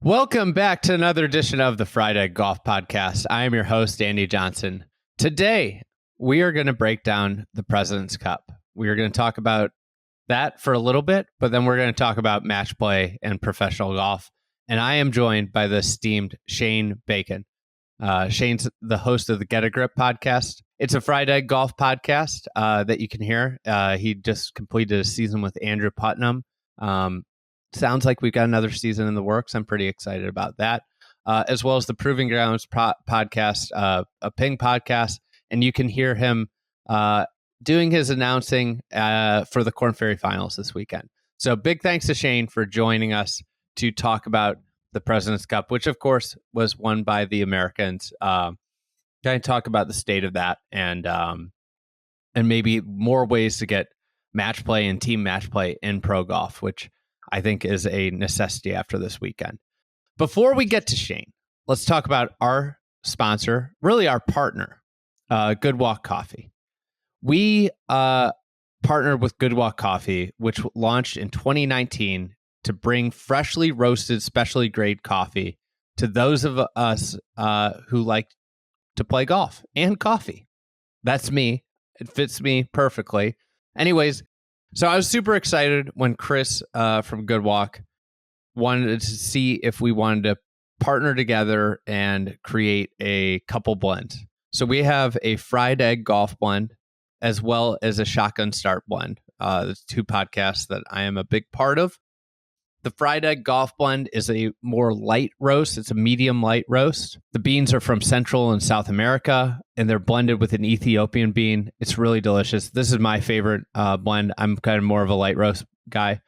Welcome back to another edition of the Friday Golf Podcast. I am your host, Andy Johnson. Today, we are going to break down the President's Cup. We are going to talk about that for a little bit, but then we're going to talk about match play and professional golf. And I am joined by the esteemed Shane Bacon. Shane's the host of the Get a Grip podcast. It's a Friday golf podcast that you can hear. He just completed a season with Andrew Putnam. Sounds like we've got another season in the works. I'm pretty excited about that, as well as the Proving Grounds podcast, a Ping podcast. And you can hear him doing his announcing for the Korn Ferry Finals this weekend. So big thanks to Shane for joining us to talk about the President's Cup, which, of course, was won by the Americans. Kind of talk about the state of that and maybe more ways to get match play and team match play in pro golf, which I think is a necessity after this weekend. Before we get to Shane, let's talk about our sponsor, really our partner, Good Walk Coffee. We partnered with Good Walk Coffee, which launched in 2019 to bring freshly roasted, specialty grade coffee to those of us who like to play golf and coffee. That's me. It fits me perfectly. Anyways, so I was super excited when Chris from Good Walk wanted to see if we wanted to partner together and create a couple blends. So we have a fried egg golf blend as well as a shotgun start blend. There's two podcasts that I am a big part of. The fried egg golf blend is a more light roast. It's a medium light roast. The beans are from Central and South America, and they're blended with an Ethiopian bean. It's really delicious. This is my favorite blend. I'm kind of more of a light roast guy.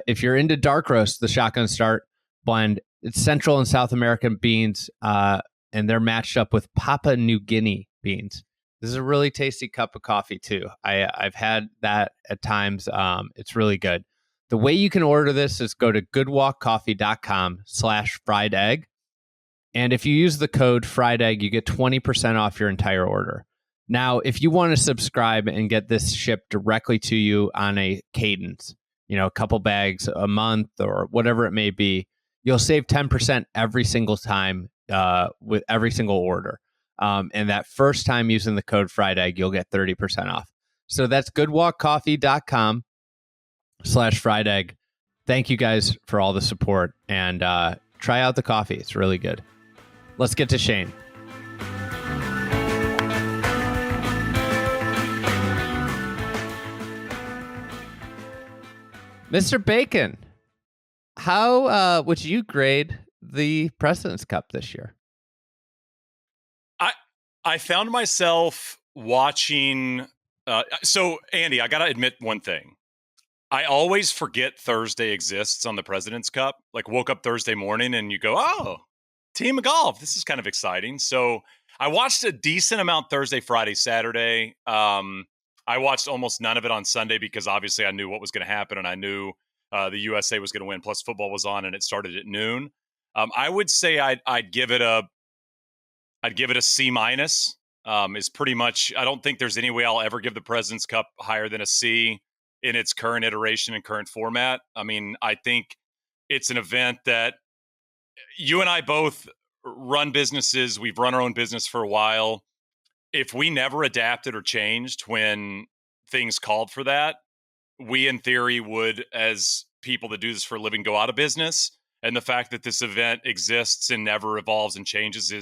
If you're into dark roast, the shotgun start blend, it's Central and South American beans, and they're matched up with Papua New Guinea beans. This is a really tasty cup of coffee, too. I've had that at times. It's really good. The way you can order this is go to goodwalkcoffee.com/fried egg. And if you use the code fried egg, you get 20% off your entire order. Now, if you want to subscribe and get this shipped directly to you on a cadence, a couple bags a month or whatever it may be, you'll save 10% every single time with every single order. And that first time using the code fried egg, you'll get 30% off. So that's goodwalkcoffee.com/fried egg. Thank you guys for all the support and try out the coffee. It's really good. Let's get to Shane. Mr. Bacon, how would you grade the President's Cup this year? I found myself watching. So, Andy, I got to admit one thing. I always forget Thursday exists on the President's Cup. Like, woke up Thursday morning and you go, oh, team of golf. This is kind of exciting. So I watched a decent amount Thursday, Friday, Saturday. I watched almost none of it on Sunday because obviously I knew what was going to happen and I knew the USA was going to win. Plus football was on and it started at noon. I would say I'd give it a C minus. Is pretty much. I don't think there's any way I'll ever give the President's Cup higher than a C in its current iteration and current format. I mean, I think it's an event that you and I both run businesses. We've run our own business for a while. If we never adapted or changed when things called for that, we in theory would, as people that do this for a living, go out of business. And the fact that this event exists and never evolves and changes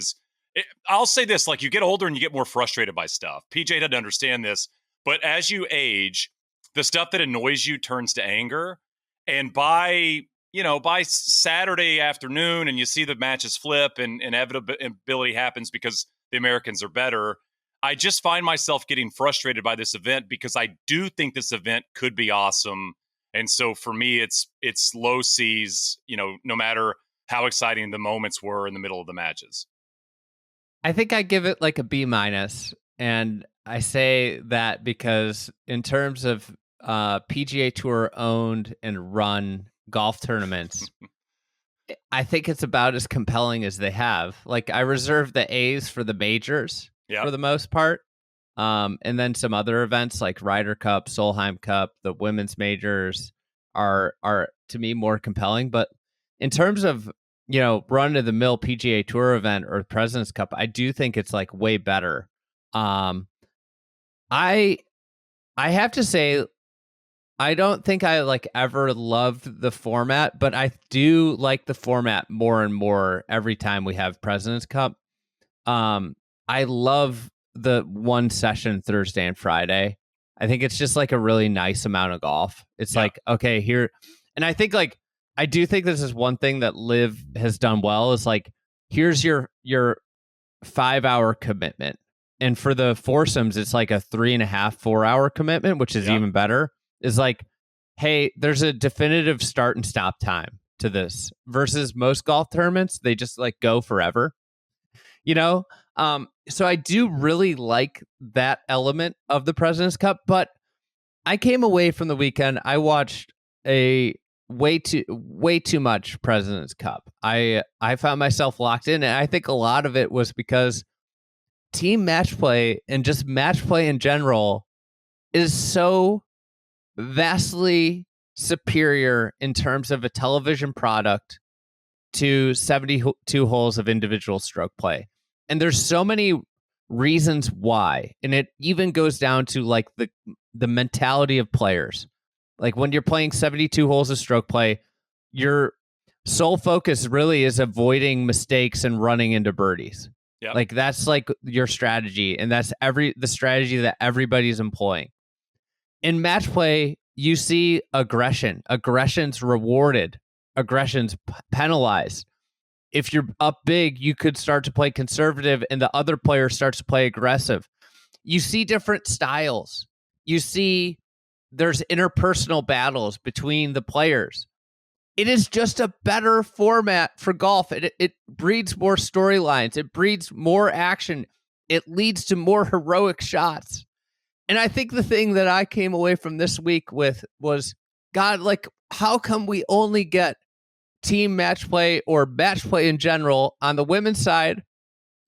I'll say this, like, you get older and you get more frustrated by stuff. PJ doesn't understand this, but as you age, the stuff that annoys you turns to anger. And by Saturday afternoon and you see the matches flip and inevitability happens because the Americans are better, I just find myself getting frustrated by this event because I do think this event could be awesome. And so for me, it's low C's, no matter how exciting the moments were in the middle of the matches. I think I give it like a B minus. And I say that because in terms of PGA Tour owned and run golf tournaments, I think it's about as compelling as they have. Like, I reserve the A's for the majors for the most part. And then some other events like Ryder Cup, Solheim Cup, the women's majors are to me more compelling. But in terms of run of the mill PGA Tour event or President's Cup, I do think it's like way better. I have to say, I don't think I like ever loved the format, but I do like the format more and more every time we have President's Cup. I love the one session Thursday and Friday. I think it's just like a really nice amount of golf. It's like, okay, here. And I think like, I do think this is one thing that Liv has done well is like, here's your 5-hour commitment. And for the foursomes, it's like a 3.5, 4-hour commitment, which is even better. Is like, hey, there's a definitive start and stop time to this versus most golf tournaments. They just like go forever, So I do really like that element of the President's Cup, but I came away from the weekend. I watched a way too much President's Cup. I found myself locked in, and I think a lot of it was because team match play and just match play in general is so vastly superior in terms of a television product to 72 holes of individual stroke play. And there's so many reasons why. And it even goes down to like the mentality of players. Like when you're playing 72 holes of stroke play, your sole focus really is avoiding mistakes and running into birdies. Yep. Like that's like your strategy, and that's the strategy that everybody's employing. In match play, you see aggression. Aggression's rewarded. Aggression's penalized. If you're up big, you could start to play conservative, and the other player starts to play aggressive. You see different styles. You see there's interpersonal battles between the players. It is just a better format for golf. It breeds more storylines. It breeds more action. It leads to more heroic shots. And I think the thing that I came away from this week with was, God, like, how come we only get team match play or match play in general on the women's side?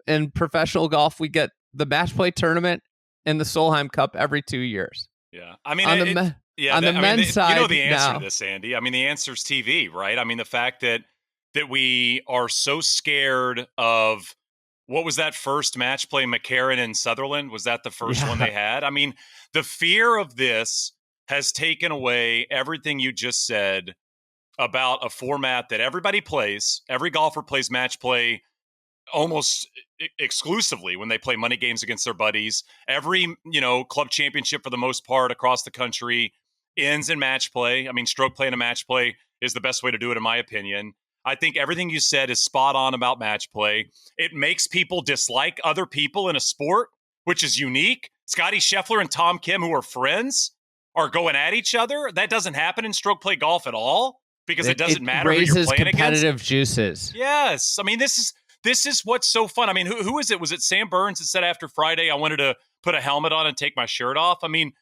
In professional golf, we get the match play tournament and the Solheim Cup every 2 years. Yeah. I mean, on the men's side, you know the answer now, to this, Andy. I mean, the answer is TV, right? I mean, the fact that we are so scared of what was that first match play, McCarron and Sutherland? Was that the first one they had? I mean, the fear of this has taken away everything you just said about a format that everybody plays. Every golfer plays match play almost exclusively when they play money games against their buddies. Every, club championship for the most part across the country ends in match play. I mean, stroke play and a match play is the best way to do it, in my opinion. I think everything you said is spot on about match play. It makes people dislike other people in a sport, which is unique. Scotty Scheffler and Tom Kim, who are friends, are going at each other. That doesn't happen in stroke play golf at all because it doesn't matter who you're playing against. It raises competitive juices. Yes. I mean, this is what's so fun. I mean, who is it? Was it Sam Burns that said after Friday, I wanted to put a helmet on and take my shirt off? I mean,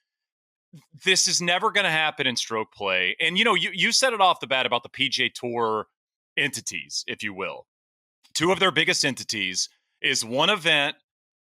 this is never going to happen in stroke play. And, you said it off the bat about the PGA Tour entities, if you will. Two of their biggest entities is one event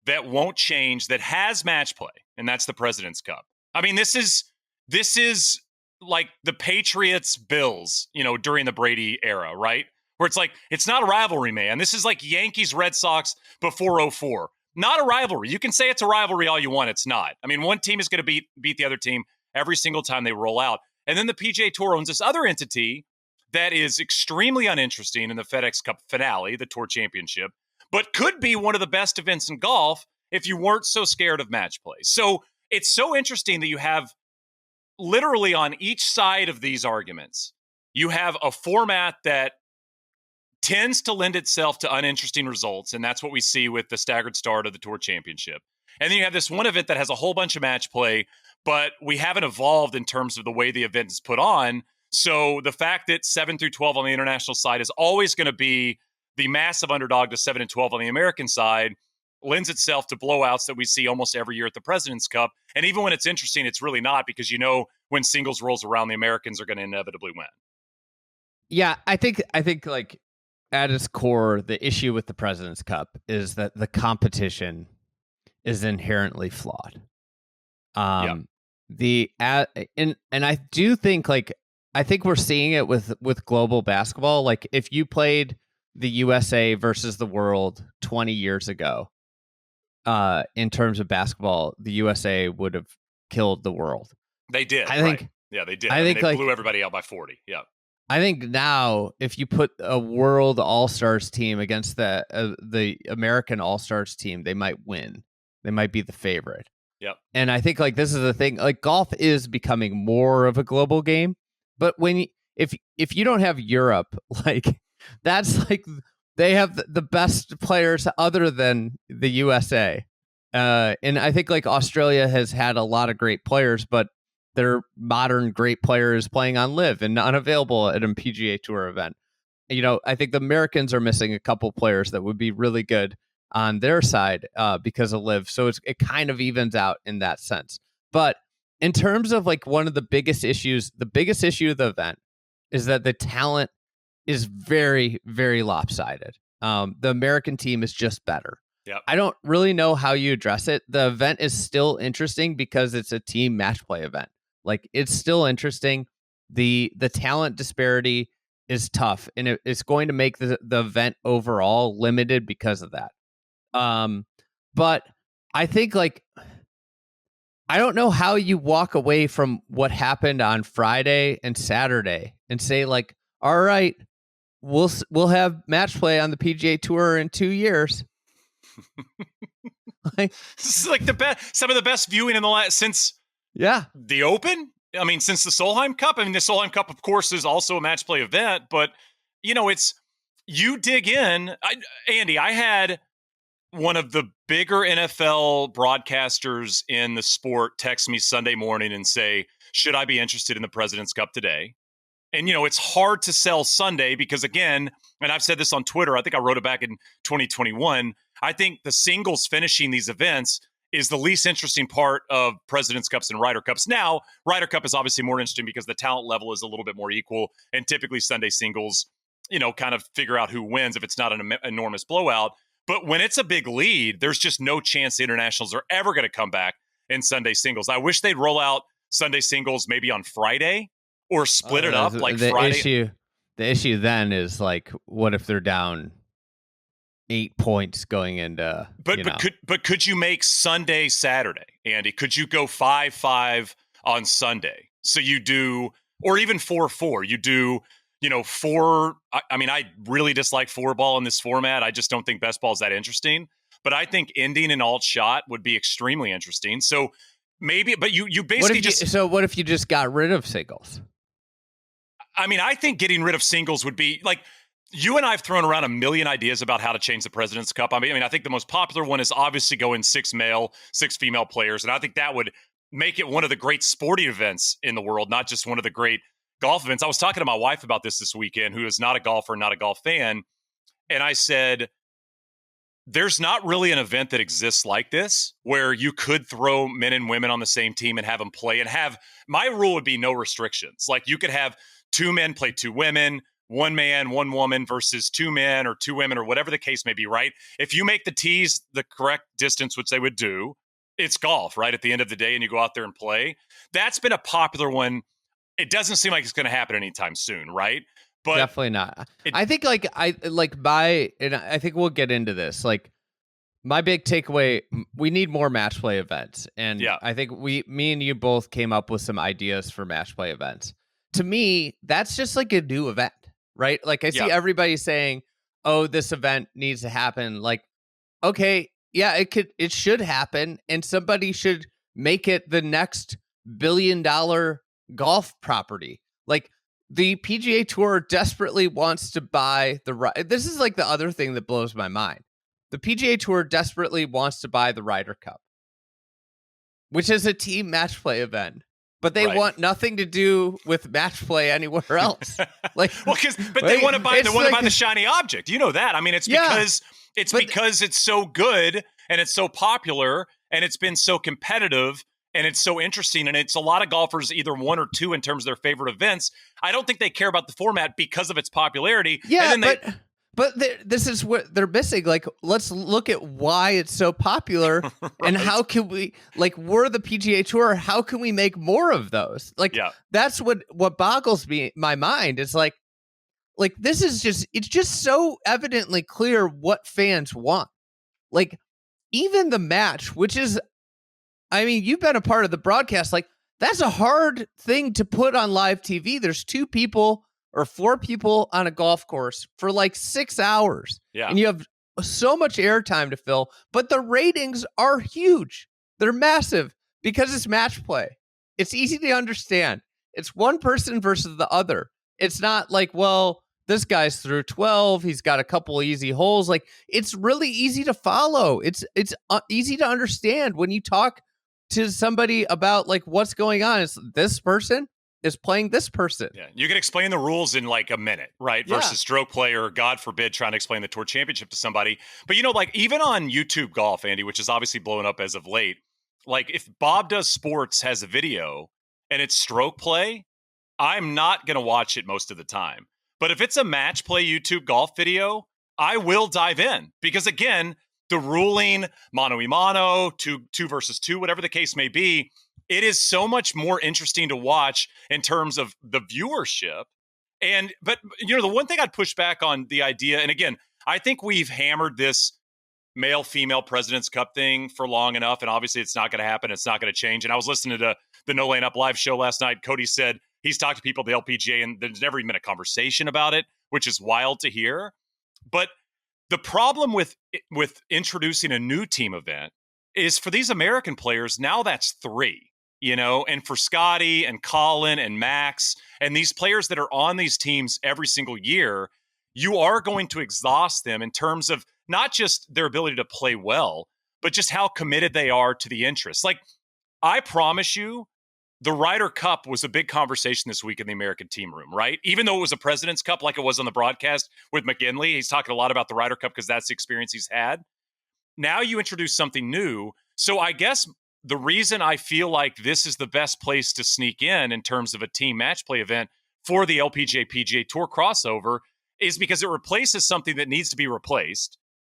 that won't change that has match play, and that's the President's Cup. I mean, this is like the Patriots Bills, during the Brady era, right? Where it's like, it's not a rivalry, man. This is like Yankees Red Sox before 2004. Not a rivalry. You can say it's a rivalry all you want. It's not. I mean, one team is going to beat the other team every single time they roll out. And then the PGA Tour owns this other entity that is extremely uninteresting in the FedEx Cup finale, the Tour Championship, but could be one of the best events in golf if you weren't so scared of match play. So it's so interesting that you have literally on each side of these arguments, you have a format that tends to lend itself to uninteresting results, and that's what we see with the staggered start of the Tour Championship. And then you have this one event that has a whole bunch of match play, but we haven't evolved in terms of the way the event is put on. So the fact that 7 through 12 on the international side is always going to be the massive underdog to 7 and 12 on the American side lends itself to blowouts that we see almost every year at the President's Cup. And even when it's interesting, it's really not, because when singles rolls around, the Americans are going to inevitably win. Yeah, I think like at its core, the issue with the President's Cup is that the competition is inherently flawed. And I do think I think we're seeing it with global basketball. Like if you played the USA versus the world 20 years ago, in terms of basketball, the USA would have killed the world. They did. I think. Right. Yeah, they did. I think they blew everybody out by 40. Yeah. I think now, if you put a world All-Stars team against the American All-Stars team, they might win. They might be the favorite. Yep. And I think like this is the thing. Like golf is becoming more of a global game, but if you don't have Europe, like that's like they have the best players other than the USA. And I think like Australia has had a lot of great players, but their modern great players playing on live and unavailable at a PGA Tour event. I think the Americans are missing a couple players that would be really good on their side because of live. So it kind of evens out in that sense. But in terms of like one of the biggest issues, the biggest issue of the event is that the talent is very, very lopsided. The American team is just better. Yep. I don't really know how you address it. The event is still interesting because it's a team match play event. Like it's still interesting. The talent disparity is tough, and it's going to make the event overall limited because of that. But I think like I don't know how you walk away from what happened on Friday and Saturday and say like, all right, we'll have match play on the PGA Tour in 2 years. Like, this is like some of the best viewing in the since the Open. I mean, since the Solheim Cup. I mean, the Solheim Cup, of course, is also a match play event, but it's you dig in. Andy, I had one of the bigger NFL broadcasters in the sport text me Sunday morning and say, should I be interested in the President's Cup today? And, it's hard to sell Sunday because, again, and I've said this on Twitter, I think I wrote it back in 2021, I think the singles finishing these events is the least interesting part of President's Cups and Ryder Cups. Now, Ryder Cup is obviously more interesting because the talent level is a little bit more equal, and typically Sunday singles, kind of figure out who wins if it's not an enormous blowout. But when it's a big lead, there's just no chance the internationals are ever going to come back in Sunday singles. I wish they'd roll out Sunday singles maybe on Friday or split it up like Friday. The issue then is like, what if they're down 8 points going into? But could you make Sunday Saturday, Andy? Could you go 5-5 on Sunday? So you do, or even 4-4. You do. 4. I mean, I really dislike 4-ball in this format. I just don't think best ball is that interesting. But I think ending an alt shot would be extremely interesting. So maybe, but you basically So what if you just got rid of singles? I mean, I think getting rid of singles would be like, you and I have thrown around a million ideas about how to change the President's Cup. I mean, I think the most popular one is obviously going 6 male, 6 female players. And I think that would make it one of the great sporting events in the world, not just one of the great golf events. I was talking to my wife about this weekend, who is not a golfer, not a golf fan. And I said, there's not really an event that exists like this where you could throw men and women on the same team and have them play and have, my rule would be no restrictions. Like you could have 2 men play 2 women, 1 man, 1 woman versus 2 men or 2 women or whatever the case may be, right? If you make the tees the correct distance, which they would do, it's golf, right? At the end of the day, and you go out there and play. That's been a popular one. It doesn't seem like it's going to happen anytime soon, right? But definitely not. I think and I think we'll get into this. Like my big takeaway, we need more match play events. And I think me and you both came up with some ideas for match play events. To me, that's just like a new event, right? Like I see everybody saying, oh, this event needs to happen. Like, okay, yeah, it should happen. And somebody should make it the next $1 billion golf property. Like the PGA Tour desperately wants to buy this is like the other thing that blows my mind. The PGA Tour desperately wants to buy the Ryder Cup, which is a team match play event, but they want nothing to do with match play anywhere else. Like, they want to buy the shiny object. You know that. I mean, because it's so good and it's so popular and it's been so competitive. And it's so interesting, and it's a lot of golfers, either 1 or 2 in terms of their favorite events. I don't think they care about the format because of its popularity. Yeah, but this is what they're missing. Like, let's look at why it's so popular, and how can we, like, we're the PGA Tour, how can we make more of those? Like, that's what boggles my mind. It's like, like this is it's just so evidently clear what fans want. Like even the match, which is, I mean, you've been a part of the broadcast, like that's a hard thing to put on live TV. There's 2 people or 4 people on a golf course for like 6 hours. Yeah. And you have so much airtime to fill, but the ratings are huge. They're massive because it's match play. It's easy to understand. It's one person versus the other. It's not like, well, this guy's through 12. He's got a couple easy holes. Like it's really easy to follow. It's easy to understand when you talk to somebody about like what's going on. It's this person is playing this person. Yeah, you can explain the rules in like a minute, right? Yeah. Versus stroke play or, God forbid, trying to explain the Tour Championship to somebody. But, you know, like even on YouTube Golf, Andy, which is obviously blowing up as of late, like if Bob Does Sports has a video and it's stroke play, I'm not going to watch it most of the time. But if it's a match play YouTube Golf video, I will dive in because, again, the ruling, mano a mano, two versus 2, whatever the case may be, it is so much more interesting to watch in terms of the viewership. But you know, the one thing I'd push back on the idea, and again, I think we've hammered this male-female President's Cup thing for long enough, and obviously it's not going to happen. It's not going to change. And I was listening to the No Laying Up live show last night. Cody said he's talked to people at the LPGA, and there's never even been a conversation about it, which is wild to hear. But the problem with introducing a new team event is for these American players, now that's 3. You know, and for Scotty and Colin and Max and these players that are on these teams every single year, you are going to exhaust them in terms of not just their ability to play well, but just how committed they are to the interest. Like, I promise you, the Ryder Cup was a big conversation this week in the American team room, right? Even though it was a President's Cup, like it was on the broadcast with McGinley, he's talking a lot about the Ryder Cup because that's the experience he's had. Now you introduce something new. So I guess the reason I feel like this is the best place to sneak in terms of a team match play event for the LPGA PGA Tour crossover is because it replaces something that needs to be replaced,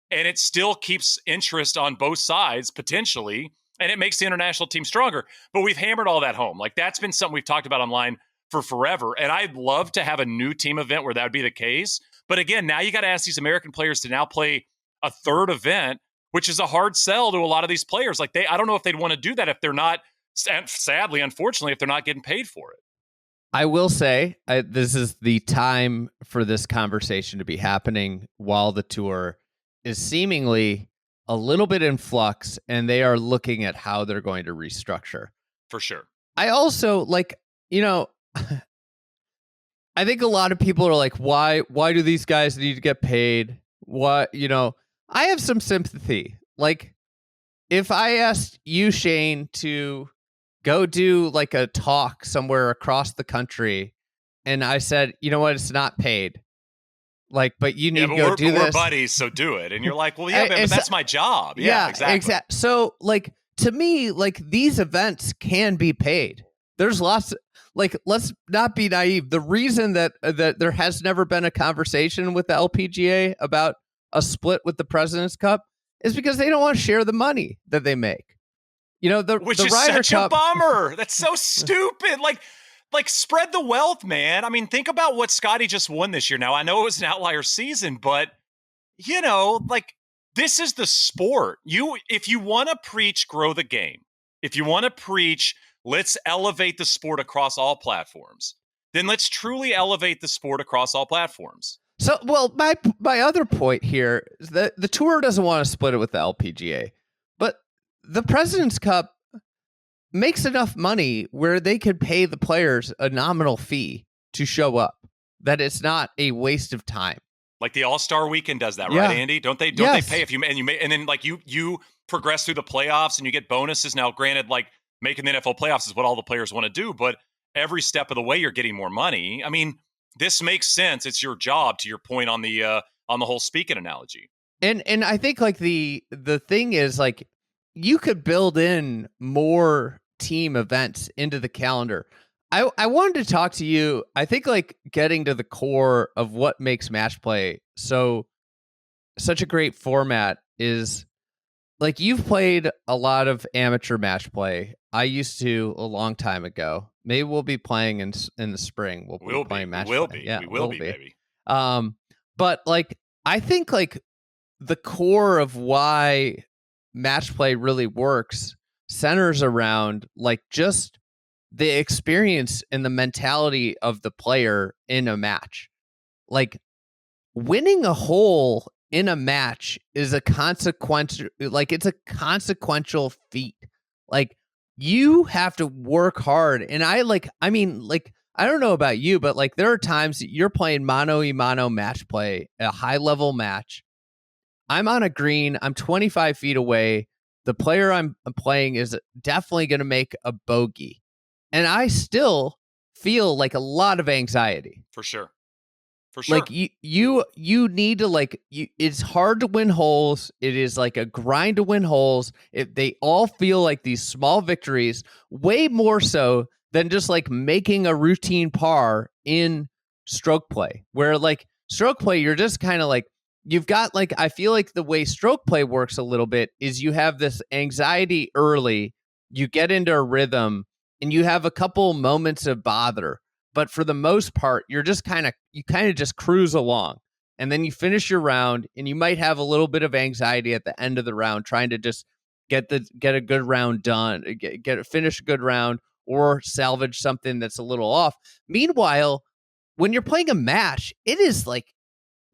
and it still keeps interest on both sides potentially, and it makes the international team stronger. But we've hammered all that home. Like that's been something we've talked about online for forever, and I'd love to have a new team event where that would be the case. But again, now you got to ask these American players to now play a third event, which is a hard sell to a lot of these players. Like I don't know if they'd want to do that if they're not, sadly, unfortunately, if they're not getting paid for it. I will say this is the time for this conversation to be happening while the tour is seemingly a little bit in flux and they are looking at how they're going to restructure. For sure. I also I think a lot of people are like, why do these guys need to get paid? What, I have some sympathy. Like, if I asked you, Shane, to go do like a talk somewhere across the country, and I said, you know what, it's not paid. Like, but you need to go do this. We're buddies, so do it. And you're like, well, yeah, but that's my job. Yeah, exactly. So, like, to me, like, these events can be paid. There's lots. Like, let's not be naive. The reason that there has never been a conversation with the LPGA about a split with the President's Cup is because they don't want to share the money that they make. Which is Ryder such Cup, a bummer. That's so stupid. Like spread the wealth, man. I mean, think about what Scotty just won this year. Now, I know it was an outlier season, but like this is the sport. If you want to preach grow the game, if you want to preach let's elevate the sport across all platforms, then let's truly elevate the sport across all platforms. So, well, my other point here is that the tour doesn't want to split it with the LPGA, but the President's Cup makes enough money where they could pay the players a nominal fee to show up, that it's not a waste of time. Like the All-Star Weekend does that, right, Andy? Don't they pay if you and then like you progress through the playoffs and you get bonuses. Now, granted, like making the NFL playoffs is what all the players want to do, but every step of the way you're getting more money. I mean, this makes sense. It's your job, to your point on the whole speaking analogy. And I think like the thing is like you could build in more team events into the calendar. I wanted to talk to you. I think like getting to the core of what makes match play such a great format is like you've played a lot of amateur match play. I used to a long time ago. Maybe we'll be playing in the spring. We'll be playing match play. Yeah, we will be, baby. But like, I think like the core of why match play really works centers around like just the experience and the mentality of the player in a match. Like winning a hole in a match is a consequential, like it's a consequential feat. Like you have to work hard. And I mean, like, I don't know about you, but like there are times that you're playing mano a mano match play, a high level match. I'm on a green. I'm 25 feet away. The player I'm playing is definitely going to make a bogey. And I still feel like a lot of anxiety. For sure. For sure. Like you need to like it's hard to win holes. It is like a grind to win holes. They all feel like these small victories, way more so than just like making a routine par in stroke play. Where like stroke play, you're just kind of like you've got like I feel like the way stroke play works a little bit is you have this anxiety early, you get into a rhythm, and you have a couple moments of bother. But for the most part, you kind of just cruise along, and then you finish your round, and you might have a little bit of anxiety at the end of the round, trying to just get a good round done, finish a good round, or salvage something that's a little off. Meanwhile, when you're playing a match, it's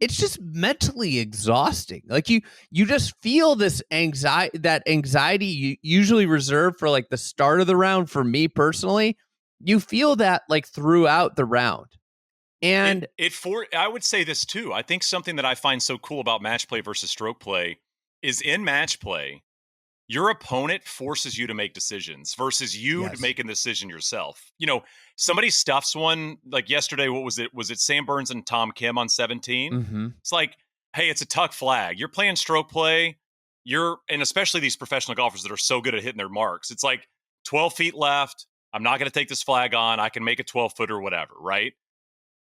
just mentally exhausting. Like you just feel this anxiety you usually reserve for like the start of the round. For me personally, you feel that like throughout the round. And I would say this too. I think something that I find so cool about match play versus stroke play is in match play, your opponent forces you to make decisions versus you making the decision yourself. You know, somebody stuffs one like yesterday. What was it? Was it Sam Burns and Tom Kim on 17? Mm-hmm. It's like, hey, it's a tuck flag. You're playing stroke play. And especially these professional golfers that are so good at hitting their marks. It's like 12 feet left. I'm not going to take this flag on. I can make a 12-foot or whatever, right?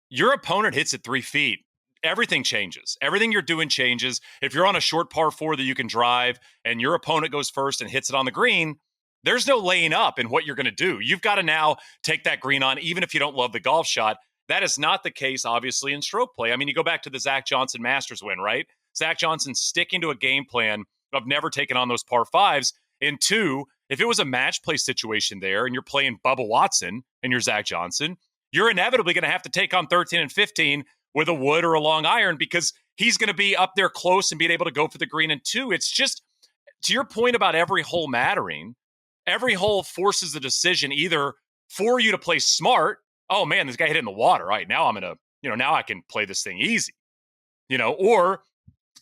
Your opponent hits it 3 feet. Everything changes. Everything you're doing changes. If you're on a short par 4 that you can drive and your opponent goes first and hits it on the green, there's no laying up in what you're going to do. You've got to now take that green on, even if you don't love the golf shot. That is not the case, obviously, in stroke play. I mean, you go back to the Zach Johnson Masters win, right? Zach Johnson sticking to a game plan of never taking on those par 5s. And 2, if it was a match play situation there and you're playing Bubba Watson and you're Zach Johnson, you're inevitably going to have to take on 13 and 15 with a wood or a long iron because he's going to be up there close and being able to go for the green. And 2, it's just, to your point about every hole mattering, every hole forces a decision either for you to play smart. Oh man, this guy hit it in the water. All right, now I'm going to, now I can play this thing easy, or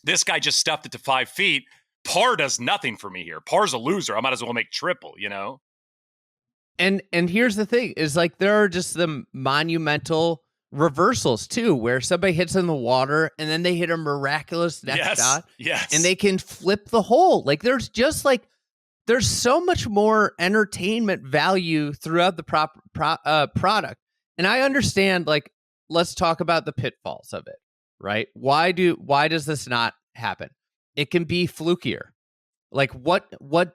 this guy just stuffed it to 5 feet. Par does nothing for me here. Par's a loser. I might as well make triple, And here's the thing is like there are just the monumental reversals too, where somebody hits in the water and then they hit a miraculous next shot. Yes. And they can flip the hole. Like there's so much more entertainment value throughout the product. And I understand, like, let's talk about the pitfalls of it, right? Why does this not happen? It can be flukier. Like what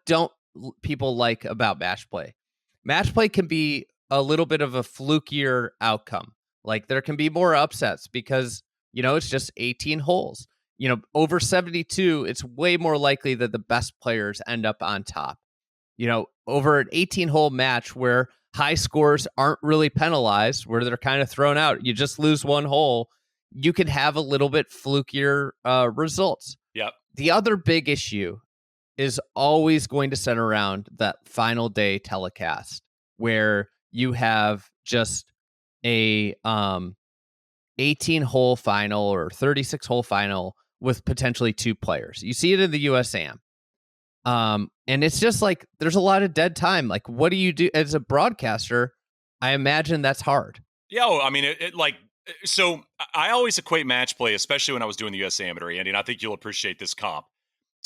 don't people like about match play? Match play can be a little bit of a flukier outcome. Like there can be more upsets because, it's just 18 holes. Over 72, it's way more likely that the best players end up on top. Over an 18-hole match where high scores aren't really penalized, where they're kind of thrown out, you just lose one hole, you can have a little bit flukier results. Yep. The other big issue is always going to center around that final day telecast where you have just a 18-hole final or 36-hole final with potentially 2 players. You see it in the USAM. And it's just like there's a lot of dead time. Like, what do you do as a broadcaster? I imagine that's hard. Yeah, I mean, so I always equate match play, especially when I was doing the US Amateur, Andy, and I think you'll appreciate this comp.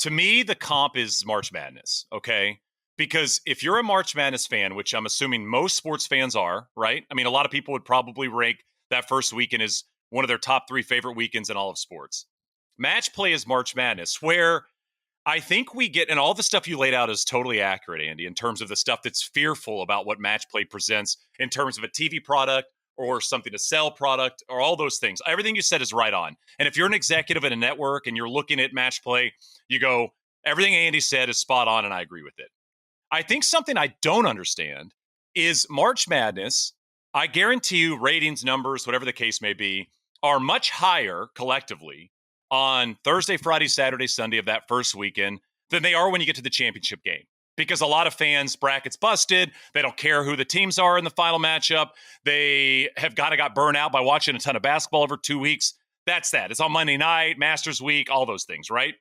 To me, the comp is March Madness, okay? Because if you're a March Madness fan, which I'm assuming most sports fans are, right? I mean, a lot of people would probably rank that first weekend as one of their top 3 favorite weekends in all of sports. Match play is March Madness, where I think we get, and all the stuff you laid out is totally accurate, Andy, in terms of the stuff that's fearful about what match play presents in terms of a TV product or something to sell product or all those things. Everything you said is right on. And if you're an executive at a network and you're looking at match play, you go, everything Andy said is spot on, and I agree with it. I think something I don't understand is March Madness. I guarantee you ratings numbers, whatever the case may be, are much higher collectively on Thursday, Friday, Saturday, Sunday of that first weekend than they are when you get to the championship game. Because a lot of fans, brackets busted. They don't care who the teams are in the final matchup. They have got burned out by watching a ton of basketball over 2 weeks. That's that. It's on Monday night, Masters week, all those things, right?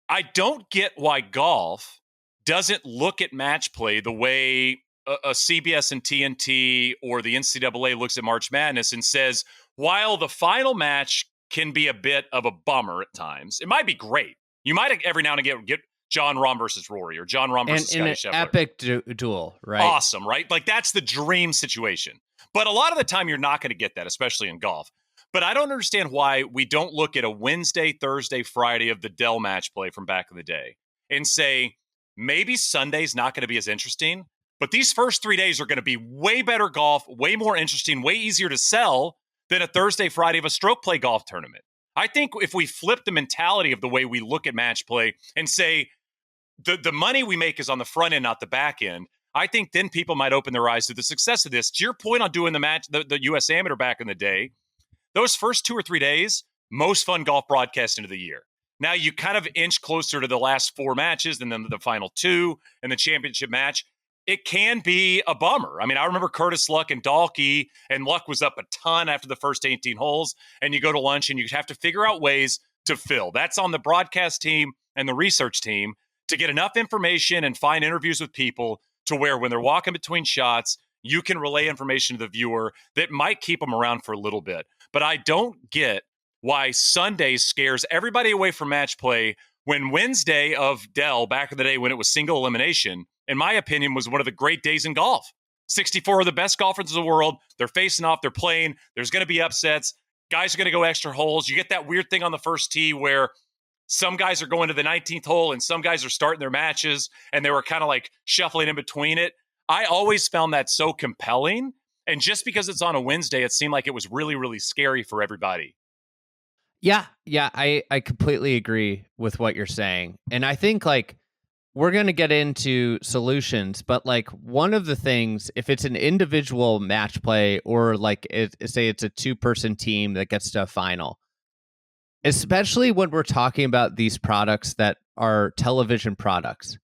I don't get why golf doesn't look at match play the way a CBS and TNT or the NCAA looks at March Madness and says, while the final match can be a bit of a bummer at times, it might be great. You might every now and again get John Rahm versus Rory or John Rahm versus Scottie Scheffler. Epic duel, right? Awesome, right? Like that's the dream situation. But a lot of the time you're not going to get that, especially in golf. But I don't understand why we don't look at a Wednesday, Thursday, Friday of the Dell match play from back in the day and say, maybe Sunday's not going to be as interesting, but these first 3 days are going to be way better golf, way more interesting, way easier to sell than a Thursday, Friday of a stroke play golf tournament. I think if we flip the mentality of the way we look at match play and say the money we make is on the front end, not the back end, I think then people might open their eyes to the success of this. To your point on doing the U.S. Amateur back in the day, those first 2 or 3 days, most fun golf broadcast into the year. Now you kind of inch closer to the last 4 matches and then the final 2 and the championship match. It can be a bummer. I mean, I remember Curtis Luck and Dalkey, and Luck was up a ton after the first 18 holes, and you go to lunch and you have to figure out ways to fill. That's on the broadcast team and the research team to get enough information and find interviews with people to where when they're walking between shots, you can relay information to the viewer that might keep them around for a little bit. But I don't get why Sunday scares everybody away from match play when Wednesday of Dell, back in the day when it was single elimination, in my opinion, was one of the great days in golf. 64 of the best golfers in the world. They're facing off. They're playing. There's going to be upsets. Guys are going to go extra holes. You get that weird thing on the first tee where some guys are going to the 19th hole and some guys are starting their matches and they were kind of like shuffling in between it. I always found that so compelling. And just because it's on a Wednesday, it seemed like it was really, really scary for everybody. Yeah, I completely agree with what you're saying. And I think like we're going to get into solutions, but like one of the things, if it's an individual match play or like say it's a 2-person team that gets to a final, especially when we're talking about these products that are television products,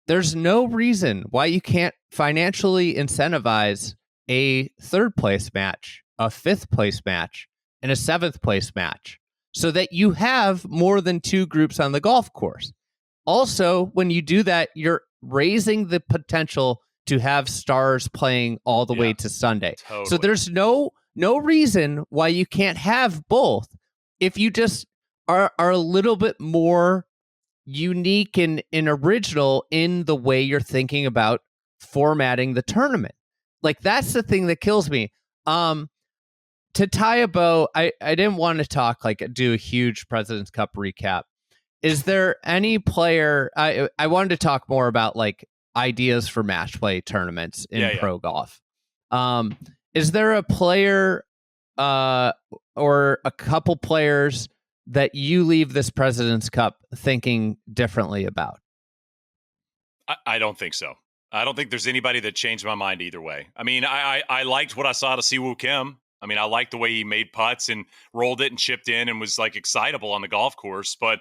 there's no reason why you can't financially incentivize a 3rd place match, a 5th place match, and a 7th place match so that you have more than 2 groups on the golf course. Also, when you do that, you're raising the potential to have stars playing all the way to Sunday. Totally. So there's no reason why you can't have both if you just are a little bit more unique and original in the way you're thinking about formatting the tournament. Like that's the thing that kills me. To tie a bow, I didn't want to talk like do a huge President's Cup recap. Is there any player I wanted to talk more about like ideas for match play tournaments in pro golf? Is there a player or a couple players that you leave this President's Cup thinking differently about? I don't think so. I don't think there's anybody that changed my mind either way. I mean, I liked what I saw to Siwoo Kim. I mean, I liked the way he made putts and rolled it and chipped in and was like excitable on the golf course. But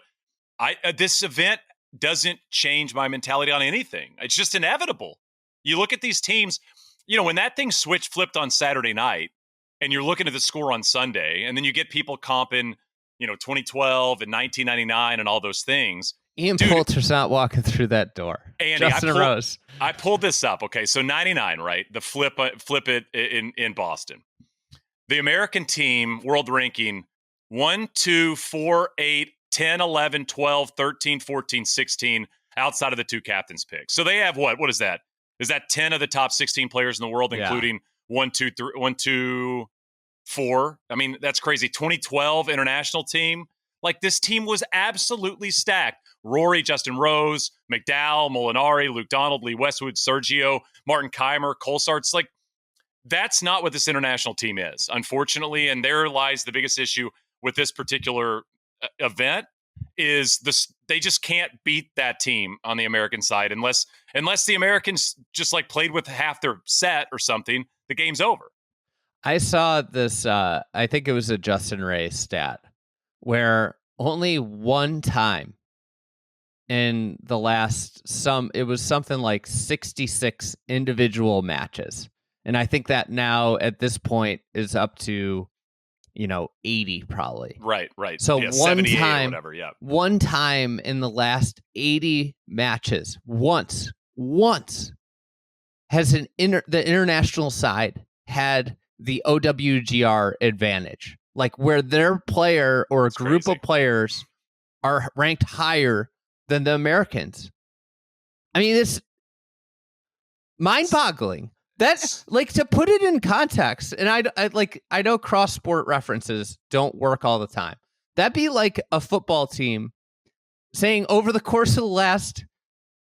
this event doesn't change my mentality on anything. It's just inevitable. You look at these teams, you know, when that thing flipped on Saturday night and you're looking at the score on Sunday and then you get people comping, you know, 2012 and 1999 and all those things. Ian Poulter's not walking through that door. Andy, Justin Rose. I pulled this up. Okay, so 99, right? The flip it in Boston. The American team world ranking 1, 2, 4, 8, 10, 11, 12, 13, 14, 16 outside of the 2 captains picks. So they have what? What is that? Is that 10 of the top 16 players in the world, including 1, 2, 4? I mean, that's crazy. 2012 international team. Like this team was absolutely stacked. Rory, Justin Rose, McDowell, Molinari, Luke Donald, Lee Westwood, Sergio, Martin Keimer, Colsaerts. Like That's not what this international team is, unfortunately. And there lies the biggest issue with this particular event is this: they just can't beat that team on the American side unless the Americans just like played with half their set or something. The game's over. I saw this. I think it was a Justin Ray stat where only one time in the last it was something like 66 individual matches, and I think that now at this point is up to 80 probably. Right. So yeah, one time, or whatever, yeah. One time in the last 80 matches, once has the international side had the OWGR advantage, like where their player or a group of players are ranked higher than the Americans. I mean, it's mind-boggling. That's like, to put it in context, and I know cross-sport references don't work all the time. That'd be like a football team saying over the course of the last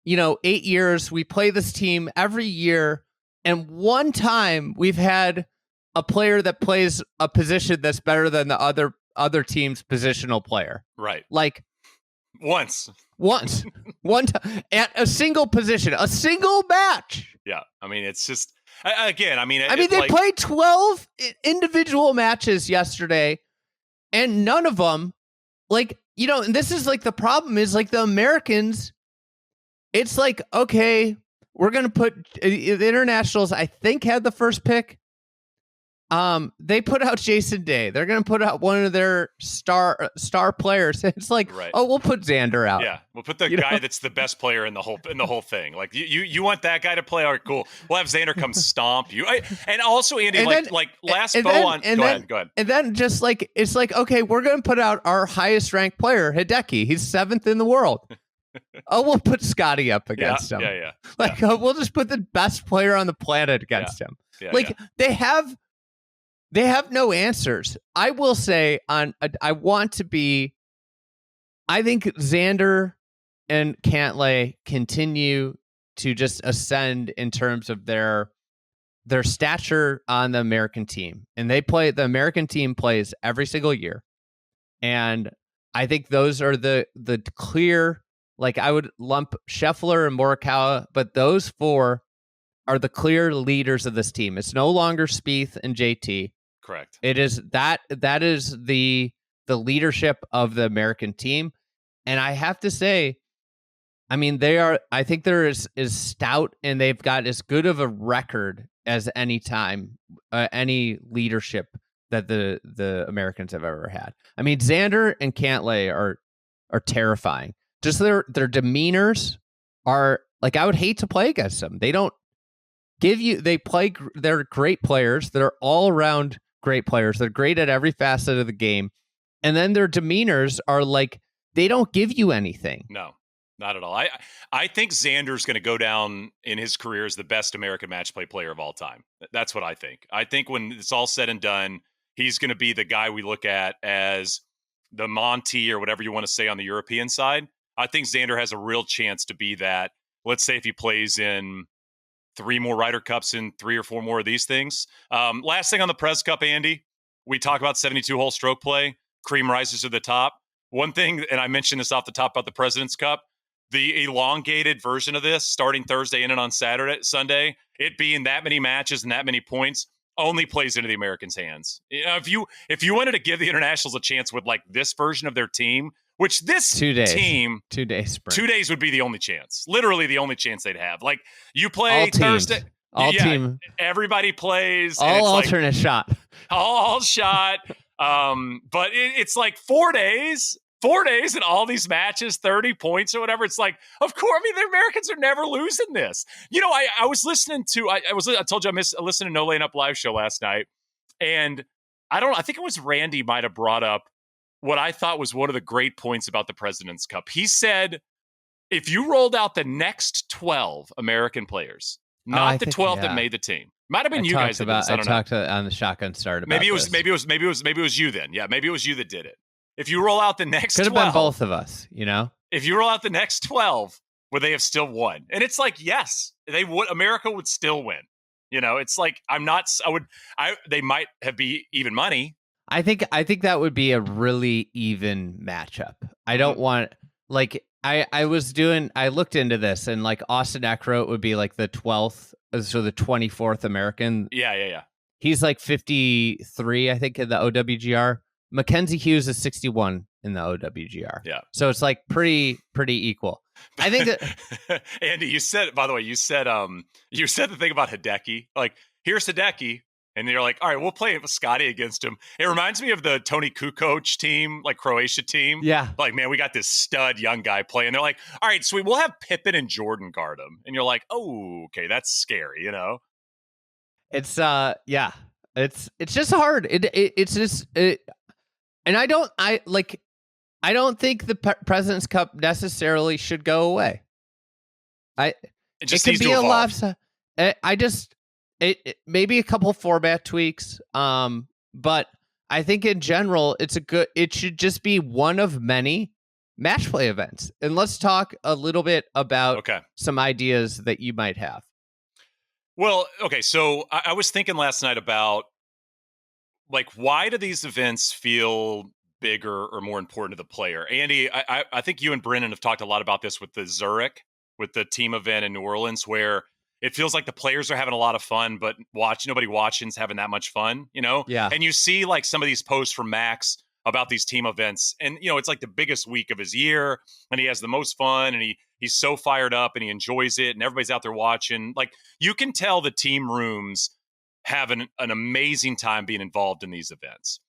8 years, we play this team every year, and one time we've had a player that plays a position that's better than the other team's positional player. Right. Like once, one time at a single position, a single match. Yeah. I mean, it's just, again, they played 12 individual matches yesterday, and none of them, and this is like the problem is like the Americans, it's like, okay, we're going to put the internationals, I think, had the first pick. They put out Jason Day. They're going to put out one of their star players. It's like, oh, we'll put Xander out. Yeah, we'll put the guy that's the best player in the whole thing. Like you want that guy to play? All right, cool. We'll have Xander come stomp you. And also, Andy, go ahead. And then just like it's like, okay, we're going to put out our highest ranked player, Hideki. He's 7th in the world. Oh, we'll put Scotty up against him. Yeah. We'll just put the best player on the planet against him. They have no answers. I will say I think Xander and Cantlay continue to just ascend in terms of their stature on the American team. And the American team plays every single year. And I think those are the clear, like I would lump Scheffler and Morikawa, but those four are the clear leaders of this team. It's no longer Spieth and JT. Correct. It is that is the leadership of the American team. And I have to say, I mean, I think they're as stout, and they've got as good of a record as any leadership that the Americans have ever had. I mean, Xander and Cantlay are terrifying. Just their demeanors are like, I would hate to play against them. They don't they're great players. They're all around great players. They're great at every facet of the game. And then their demeanors are like, they don't give you anything. No, not at all. I think Xander's going to go down in his career as the best American match play player of all time. That's what I think. I think when it's all said and done, he's going to be the guy we look at as the Monty or whatever you want to say on the European side. I think Xander has a real chance to be that. Let's say if he plays in 3 more Ryder Cups and 3 or 4 more of these things. Last thing on the Pres Cup, Andy, we talk about 72-hole stroke play. Cream rises to the top. One thing, and I mentioned this off the top about the President's Cup, the elongated version of this, starting Thursday and on Sunday, it being that many matches and that many points, only plays into the Americans' hands. If you wanted to give the internationals a chance with like this version of their team, which this 2 days. team, 2 days sprint. 2 days would be the only chance, literally the only chance they'd have. Like you play Thursday, team, everybody plays, all alternate shot, all shot. But it's like 4 days, and all these matches, 30 points or whatever. It's like, of course, I mean, the Americans are never losing this. I was listening to, I told you I listened to No Laying Up live show last night, and I think it was Randy might have brought up what I thought was one of the great points about the President's Cup. He said, if you rolled out the next 12 American players, not the 12 that made the team, might have been you guys. I talked on the Shotgun Start about maybe it was you then. Yeah, maybe it was you that did it. If you roll out the next 12, could have been both of us, If you roll out the next 12, would they have still won? And it's like, yes, they would. America would still win. It's like they might have be even money. I think that would be a really even matchup. I don't want like I looked into this, and like Austin Eckroat would be like the 12th, so the 24th American. Yeah. He's like 53, I think, in the OWGR. Mackenzie Hughes is 61 in the OWGR. Yeah. So it's like pretty equal. I think that Andy, you said the thing about Hideki. Like, here's Hideki. And you're like, all right, we'll play with Scotty against him. It reminds me of the Tony Kukoc team, like Croatia team. Yeah. Like, man, we got this stud young guy playing. They're like, all right, sweet, we'll have Pippen and Jordan guard him. And you're like, oh, okay, that's scary, It's it's just hard. It's just and I don't think the President's Cup necessarily should go away. It could be a lot. It maybe a couple format tweaks. But I think in general it should just be one of many match play events. And let's talk a little bit about some ideas that you might have. Well, okay, so I was thinking last night about, like, why do these events feel bigger or more important to the player? Andy, I think you and Brennan have talked a lot about this with the Zurich, with the team event in New Orleans, where it feels like the players are having a lot of fun, but nobody watching's having that much fun, Yeah. And you see like some of these posts from Max about these team events, and it's like the biggest week of his year, and he has the most fun, and he's so fired up, and he enjoys it, and everybody's out there watching. Like, you can tell the team rooms have an amazing time being involved in these events.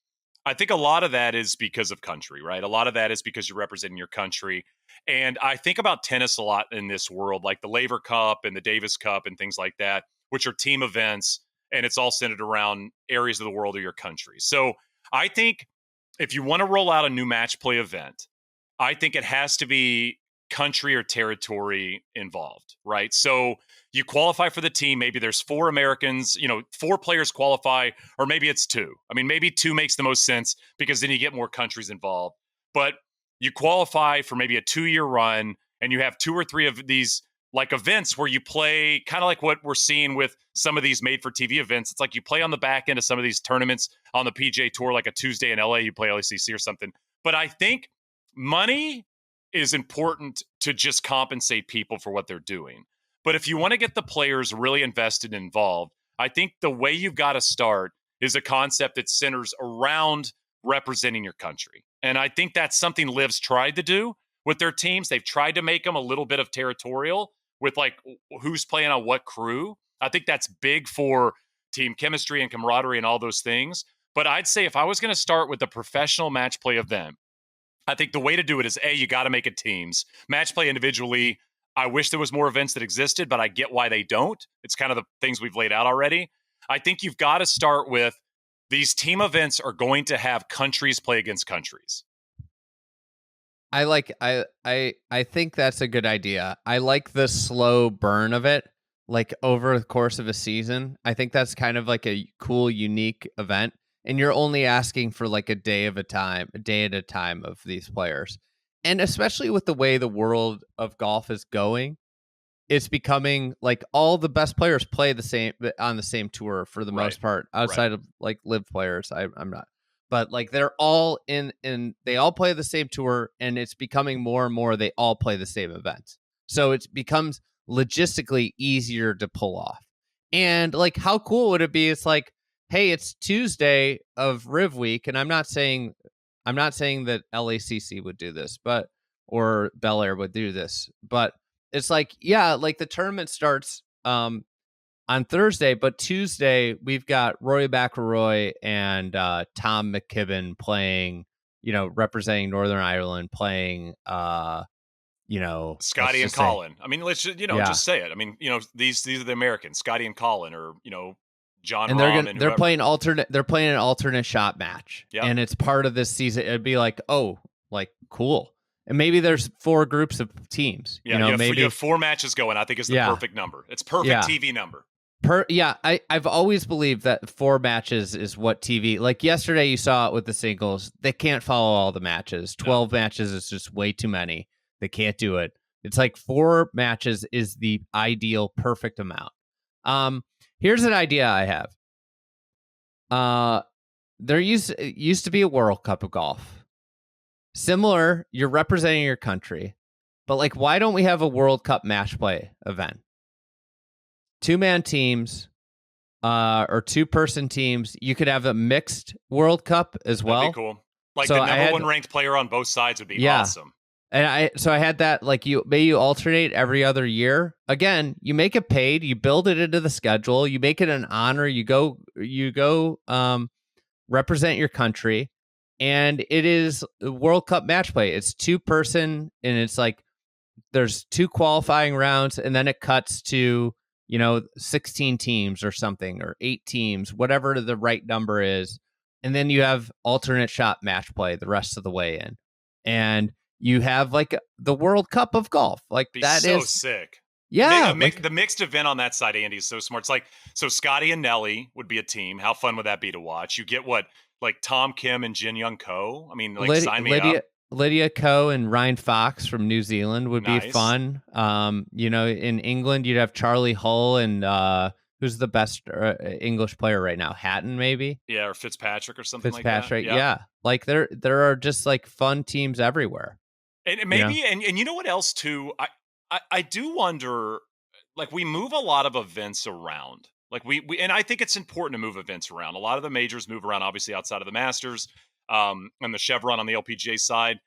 I think a lot of that is because of country, right? A lot of that is because you're representing your country. And I think about tennis a lot in this world, like the Laver Cup and the Davis Cup and things like that, which are team events, and it's all centered around areas of the world or your country. So I think if you want to roll out a new match play event, I think it has to be country or territory involved, right? So you qualify for the team. Maybe there's 4 Americans, 4 players qualify, or maybe it's 2. I mean, maybe 2 makes the most sense because then you get more countries involved. But you qualify for maybe a 2-year run, and you have 2 or 3 of these like events where you play, kind of like what we're seeing with some of these made for TV events. It's like you play on the back end of some of these tournaments on the PGA Tour, like a Tuesday in LA, you play LACC or something. But I think money is important to just compensate people for what they're doing. But if you want to get the players really invested and involved, I think the way you've got to start is a concept that centers around representing your country. And I think that's something Liv's tried to do with their teams. They've tried to make them a little bit of territorial with like who's playing on what crew. I think that's big for team chemistry and camaraderie and all those things. But I'd say if I was going to start with a professional match play event, I think the way to do it is, you got to make it teams. Match play individually, I wish there was more events that existed, but I get why they don't. It's kind of the things we've laid out already. I think you've got to start with these team events are going to have countries play against countries. I think that's a good idea. I like the slow burn of it, like over the course of a season. I think that's kind of like a cool, unique event. And you're only asking for like a day at a time of these players. And especially with the way the world of golf is going, it's becoming like all the best players play on the same tour for the most part, outside of like live players. I'm not, but like they're all in they all play the same tour, and it's becoming more and more they all play the same events. So it becomes logistically easier to pull off. And like, how cool would it be? It's like, hey, it's Tuesday of Riv Week, and I'm not saying that LACC would do this, or Bel Air would do this, but it's like, yeah, like the tournament starts on Thursday, but Tuesday we've got Rory McIlroy and Tom McKibben playing, representing Northern Ireland, playing, Scotty and Colin. I mean, let's just, just say it. I mean, these are the Americans, Scotty and Colin, or John and Rahm, they're playing an alternate shot match, and it's part of this season. It'd be like, oh, like cool. And maybe there's 4 groups of teams. Yeah, maybe you have 4 matches going. I think it's the perfect number. It's perfect TV number. I've always believed that 4 matches is what TV. Like yesterday, you saw it with the singles. They can't follow all the matches. 12 matches is just way too many. They can't do it. It's like 4 matches is the ideal, perfect amount. Here's an idea I have. There used to be a World Cup of golf. Similar, you're representing your country, but like, why don't we have a World Cup match play event? 2-man teams, or 2-person teams. You could have a mixed World Cup as well. That'd be cool. Like So the I number had- one ranked player on both sides would be Yeah. awesome. And I had that, like, you alternate every other year. Again, you make it paid, you build it into the schedule, you make it an honor, you go represent your country, and it is a World Cup match play. It's 2-person, and it's like there's 2 qualifying rounds, and then it cuts to 16 teams or something, or 8 teams, whatever the right number is, and then you have alternate shot match play the rest of the way in, and you have like the World Cup of golf. Like, that so is sick. Yeah, The mixed event on that side, Andy, is so smart. It's like, so Scotty and Nelly would be a team. How fun would that be to watch? You get what, like Tom Kim and Jin Young Ko? I mean, like, sign me up. Lydia Ko and Ryan Fox from New Zealand would be fun. In England, you'd have Charlie Hull and who's the best English player right now? Hatton, maybe? Yeah, or Fitzpatrick or something like that. Fitzpatrick, yeah. Like, there are just like fun teams everywhere. And maybe, and you know what else too? I do wonder, like, we move a lot of events around. Like, we and I think it's important to move events around. A lot of the majors move around, obviously, outside of the Masters, and the Chevron on the LPGA side.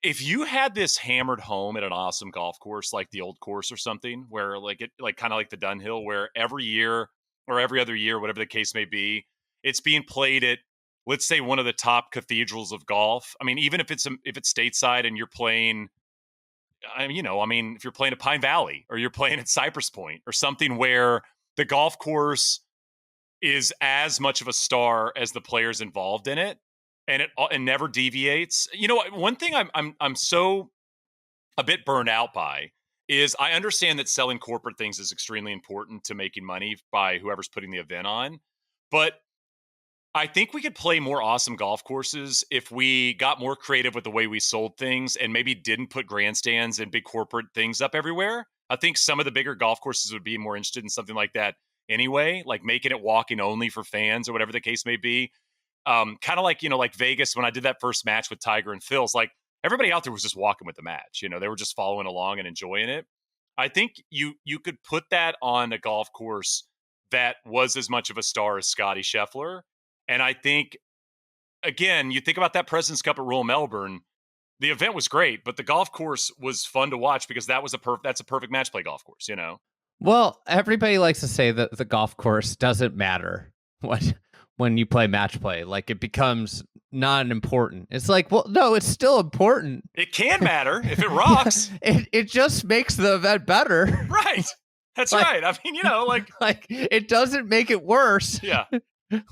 If you had this hammered home at an awesome golf course, like the Old Course or something, where like it, like kind of like the Dunhill, where every year or every other year, whatever the case may be, it's being played at, let's say, one of the top cathedrals of golf. I mean, even if it's stateside and you're playing, if you're playing at Pine Valley or you're playing at Cypress Point or something where the golf course is as much of a star as the players involved in it, and it never deviates. One thing I'm so a bit burned out by is, I understand that selling corporate things is extremely important to making money by whoever's putting the event on, but I think we could play more awesome golf courses if we got more creative with the way we sold things and maybe didn't put grandstands and big corporate things up everywhere. I think some of the bigger golf courses would be more interested in something like that anyway, like making it walking only for fans or whatever the case may be. Kind of like, like Vegas, when I did that first match with Tiger and Phil's, like, everybody out there was just walking with the match. They were just following along and enjoying it. I think you could put that on a golf course that was as much of a star as Scotty Scheffler. And I think, again, you think about that President's Cup at Royal Melbourne, the event was great, but the golf course was fun to watch because that's a perfect match play golf course, Well, everybody likes to say that the golf course doesn't matter when you play match play. Like, it becomes non-important. It's like, well, no, it's still important. It can matter if it rocks. It just makes the event better. Right. That's right. I mean, like, it doesn't make it worse. Yeah.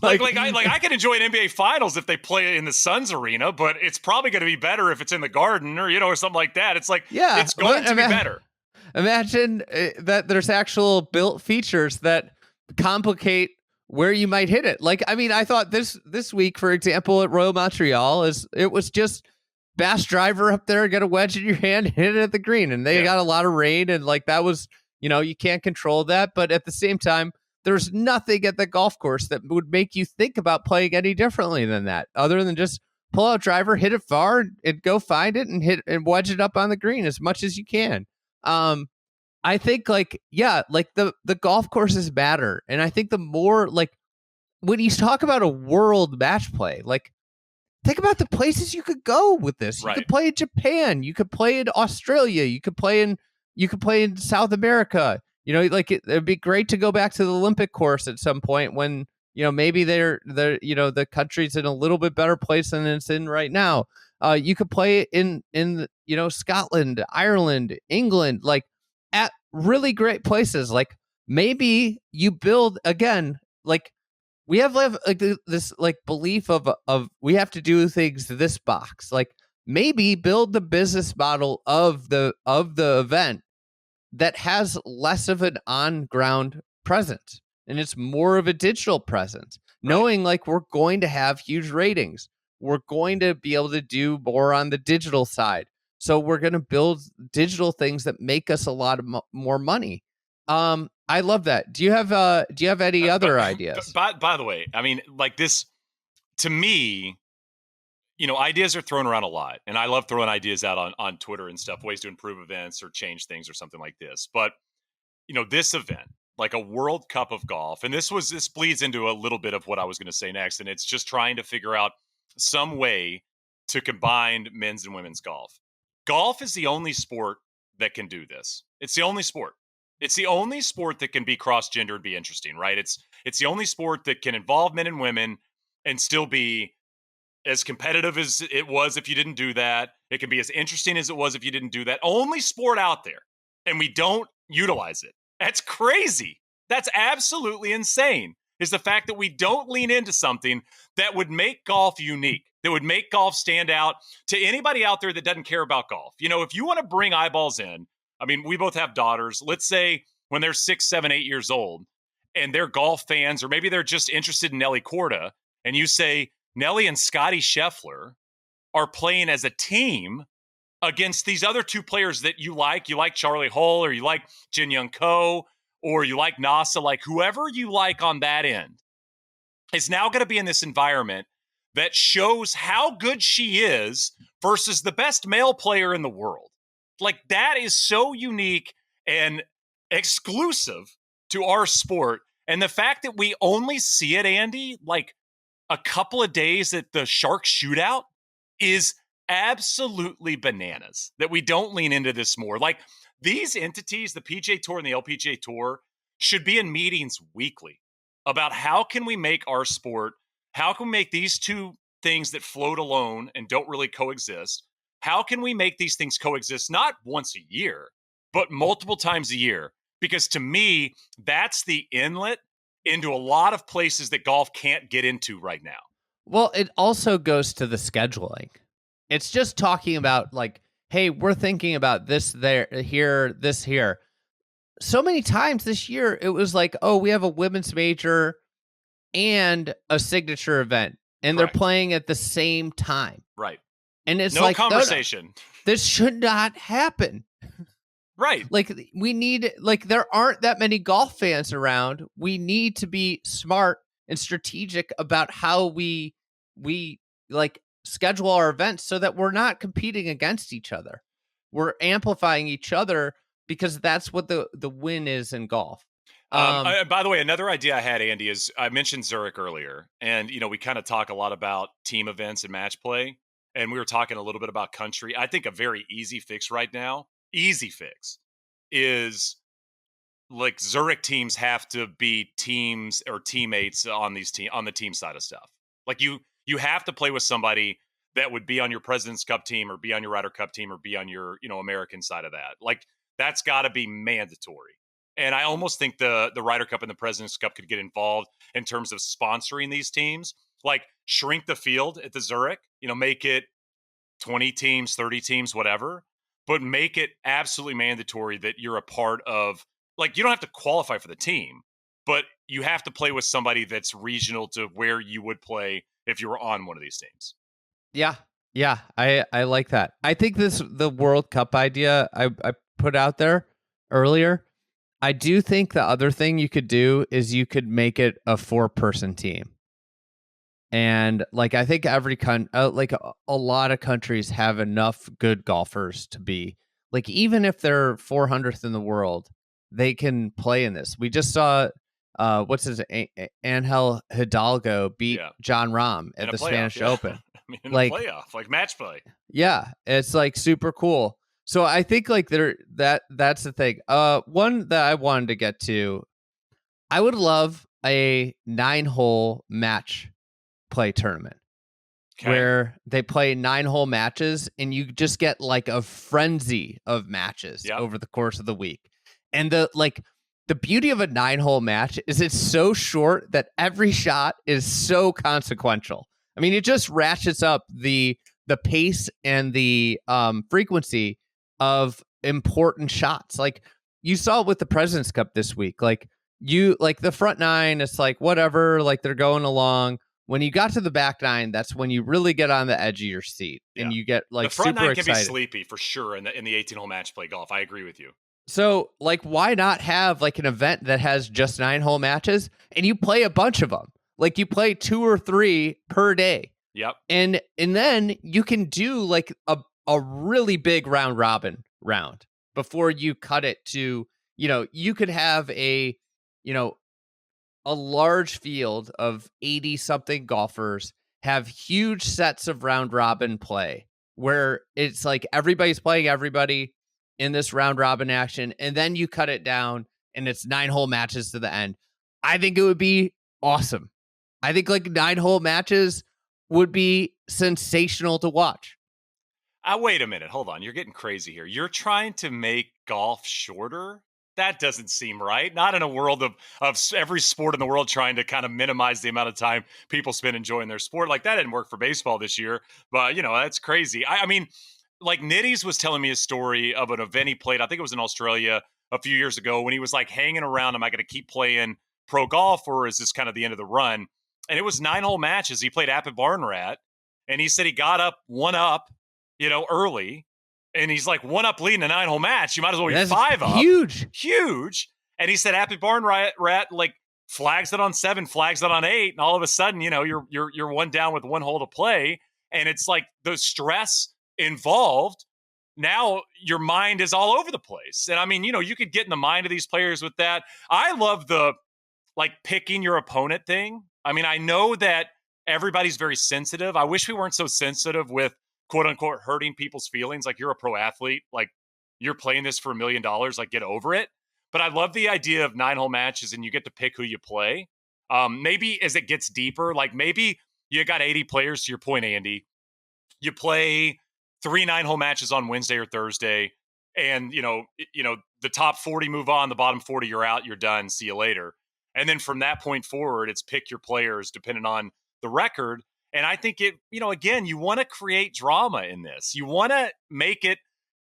I could enjoy an NBA Finals if they play in the Suns arena, but it's probably going to be better if it's in the Garden or something like that. It's like, yeah, it's going to be better. Imagine that there's actual built features that complicate where you might hit it. Like, I mean, I thought this week, for example, at Royal Montreal, it was just bass driver up there, get a wedge in your hand, hit it at the green, and they got a lot of rain, and like, that was, you can't control that, but at the same time, there's nothing at the golf course that would make you think about playing any differently than that, other than just pull out driver, hit it far, and go find it and hit and wedge it up on the green as much as you can. I think the golf courses matter. And I think the more, like, when you talk about a world match play, like, think about the places you could go with this. You could play in Japan, you could play in Australia, you could play in South America. It'd be great to go back to the Olympic course at some point when, maybe they're the country's in a little bit better place than it's in right now. You could play in Scotland, Ireland, England, like, at really great places. Like, maybe you build, again, like, we have like this like belief of we have to do things this box. Like, maybe build the business model of the event that has less of an on-ground presence, and it's more of a digital presence, knowing like we're going to have huge ratings. We're going to be able to do more on the digital side. So we're going to build digital things that make us a lot of more money. I love that. Do you have any other ideas? By the way, I mean, like this, to me, ideas are thrown around a lot, and I love throwing ideas out on Twitter and stuff, ways to improve events or change things or something like this. But this event, like a World Cup of golf, and this bleeds into a little bit of what I was going to say next, and it's just trying to figure out some way to combine men's and women's golf. Golf is the only sport that can do this. It's the only sport. It's the only sport that can be cross-gender and be interesting, right? It's the only sport that can involve men and women and still be as competitive as it was if you didn't do that. It can be as interesting as it was if you didn't do that. Only sport out there, and we don't utilize it. That's crazy. That's absolutely insane, is the fact that we don't lean into something that would make golf unique, that would make golf stand out to anybody out there that doesn't care about golf. If you want to bring eyeballs in, I mean, we both have daughters. Let's say when they're 6, 7, 8 years old and they're golf fans, or maybe they're just interested in Nelly Korda, and you say, Nelly and Scotty Scheffler are playing as a team against these other two players that you like. You like Charlie Hull, or you like Jin Young Ko, or you like NASA, like whoever you like on that end is now going to be in this environment that shows how good she is versus the best male player in the world. Like, that is so unique and exclusive to our sport. And the fact that we only see it, Andy, like a couple of days at the Shark Shootout is absolutely bananas, that we don't lean into this more. Like, these entities, the PGA Tour and the LPGA Tour, should be in meetings weekly about how can we make our sport, how can we make these two things that float alone and don't really coexist, how can we make these things coexist not once a year, but multiple times a year? Because to me, that's the inlet into a lot of places that golf can't get into right now. Well, it also goes to the scheduling. It's just talking about, like, hey, we're thinking about this there, here, this here. So many times this year, it was like, oh, we have a women's major and a signature event, and Correct. They're playing at the same time. Right. And it's no like, conversation. No, this should not happen. Right. Like, we need, like, there aren't that many golf fans around. We need to be smart and strategic about how we like schedule our events so that we're not competing against each other. We're amplifying each other, because that's what the win is in golf. By the way, another idea I had, Andy, is I mentioned Zurich earlier, and we kind of talk a lot about team events and match play, and we were talking a little bit about country. I think a very easy fix right now, is like Zurich teams have to be teams or teammates on the team side of stuff. Like, you have to play with somebody that would be on your President's Cup team, or be on your Ryder Cup team, or be on your American side of that. Like, that's got to be mandatory. And I almost think the Ryder Cup and the President's Cup could get involved in terms of sponsoring these teams. Like, shrink the field at the Zurich, make it 20 teams, 30 teams, whatever, but make it absolutely mandatory that you're a part of, like, you don't have to qualify for the team, but you have to play with somebody that's regional to where you would play if you were on one of these teams. Yeah. I like that. I think the World Cup idea I put out there earlier, I do think the other thing you could do is you could make it a 4-person team. And, like, I think every like a lot of countries have enough good golfers to be, like, even if they're 400th in the world, they can play in this. We just saw Angel Hidalgo beat John Rahm at the Spanish Open. I mean, in a playoff, like match play. Yeah, it's like super cool. So I think, like, that's the thing. One that I wanted to get to, I would love a 9-hole match play tournament where they play 9-hole matches, and you just get like a frenzy of matches over the course of the week. And the beauty of a 9-hole match is it's so short that every shot is so consequential. I mean, it just ratchets up the pace and the frequency of important shots. Like, you saw with the President's Cup this week, like the front 9, it's like whatever, like they're going along. When you got to the back 9, that's when you really get on the edge of your seat, and you get like the front super 9 can excited. be sleepy for sure in the 18-hole match play golf. I agree with you. So, like, why not have like an event that has just 9-hole matches and you play a bunch of them? Like, you play 2 or 3 per day. Yep. And then you can do like a really big round robin round before you cut it to, you could have you know, a large field of 80 something golfers have huge sets of round robin play where it's like everybody's playing everybody in this round robin action. And then you cut it down and it's 9-hole matches to the end. I think it would be awesome. I think like 9-hole matches would be sensational to watch. Wait a minute. Hold on. You're getting crazy here. You're trying to make golf shorter? That doesn't seem right. Not in a world of every sport in the world trying to kind of minimize the amount of time people spend enjoying their sport. Like, that didn't work for baseball this year, but that's crazy. I mean, like, Nitties was telling me a story of an event he played. I think it was in Australia a few years ago when he was like hanging around. Am I going to keep playing pro golf, or is this kind of the end of the run? And it was 9-hole matches. He played App at Barn Rat, and he said he got up one up, early. And he's like 1 up leading a 9-hole match. You might as well be 5 up. Huge. And he said Happy Barn Rat like flags it on 7, flags it on 8, and all of a sudden, you're 1 down with 1 hole to play, and it's like the stress involved. Now your mind is all over the place, and I mean, you could get in the mind of these players with that. I love the like picking your opponent thing. I mean, I know that everybody's very sensitive. I wish we weren't so sensitive with quote unquote hurting people's feelings. Like, you're a pro athlete, like you're playing this for $1 million, like get over it. But I love the idea of 9-hole matches and you get to pick who you play. Maybe as it gets deeper, like maybe you got 80 players, to your point, Andy, you play 3 9-hole matches on Wednesday or Thursday, and the top 40 move on, the bottom 40 you're out, you're done, see you later. And then from that point forward, it's pick your players depending on the record. And I think it, again, you want to create drama in this. You want to make it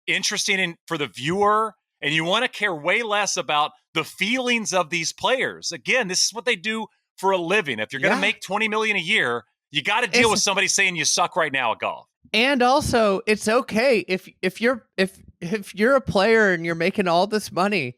interesting for the viewer, and you want to care way less about the feelings of these players. Again, this is what they do for a living. If you're going to make $20 million a year, you got to deal with somebody saying you suck right now at golf. And also, it's okay if you're a player and you're making all this money.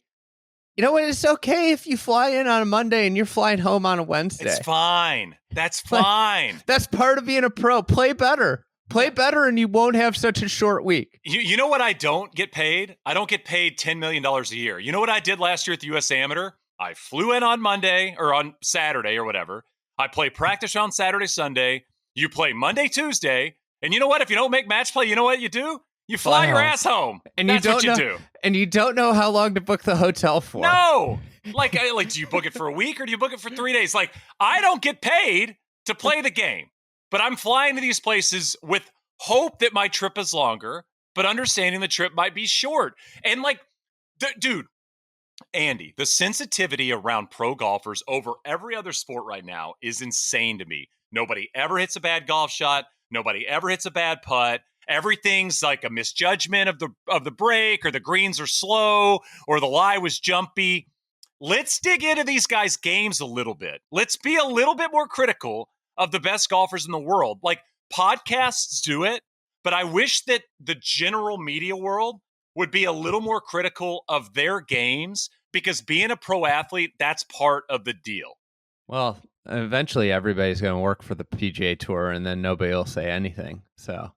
You know what? It's okay if you fly in on a Monday and you're flying home on a Wednesday. It's fine. That's fine. That's part of being a pro. Play better. Play better, and you won't have such a short week. You know what I don't get paid? I don't get paid $10 million a year. You know what I did last year at the U.S. Amateur? I flew in on Monday or on Saturday or whatever. I play practice on Saturday, Sunday. You play Monday, Tuesday. And you know what? If you don't make match play, you know what you do? You fly your ass home. And that's what you do. And you don't know how long to book the hotel for. No. Like, do you book it for a week or do you book it for 3 days? Like, I don't get paid to play the game, but I'm flying to these places with hope that my trip is longer, but understanding the trip might be short. And like, dude, Andy, the sensitivity around pro golfers over every other sport right now is insane to me. Nobody ever hits a bad golf shot. Nobody ever hits a bad putt. Everything's like a misjudgment of the break, or the greens are slow, or the lie was jumpy. Let's dig into these guys' games a little bit. Let's be a little bit more critical of the best golfers in the world. Like, podcasts do it, but I wish that the general media world would be a little more critical of their games, because being a pro athlete, that's part of the deal. Well, eventually everybody's going to work for the PGA Tour, and then nobody will say anything. So.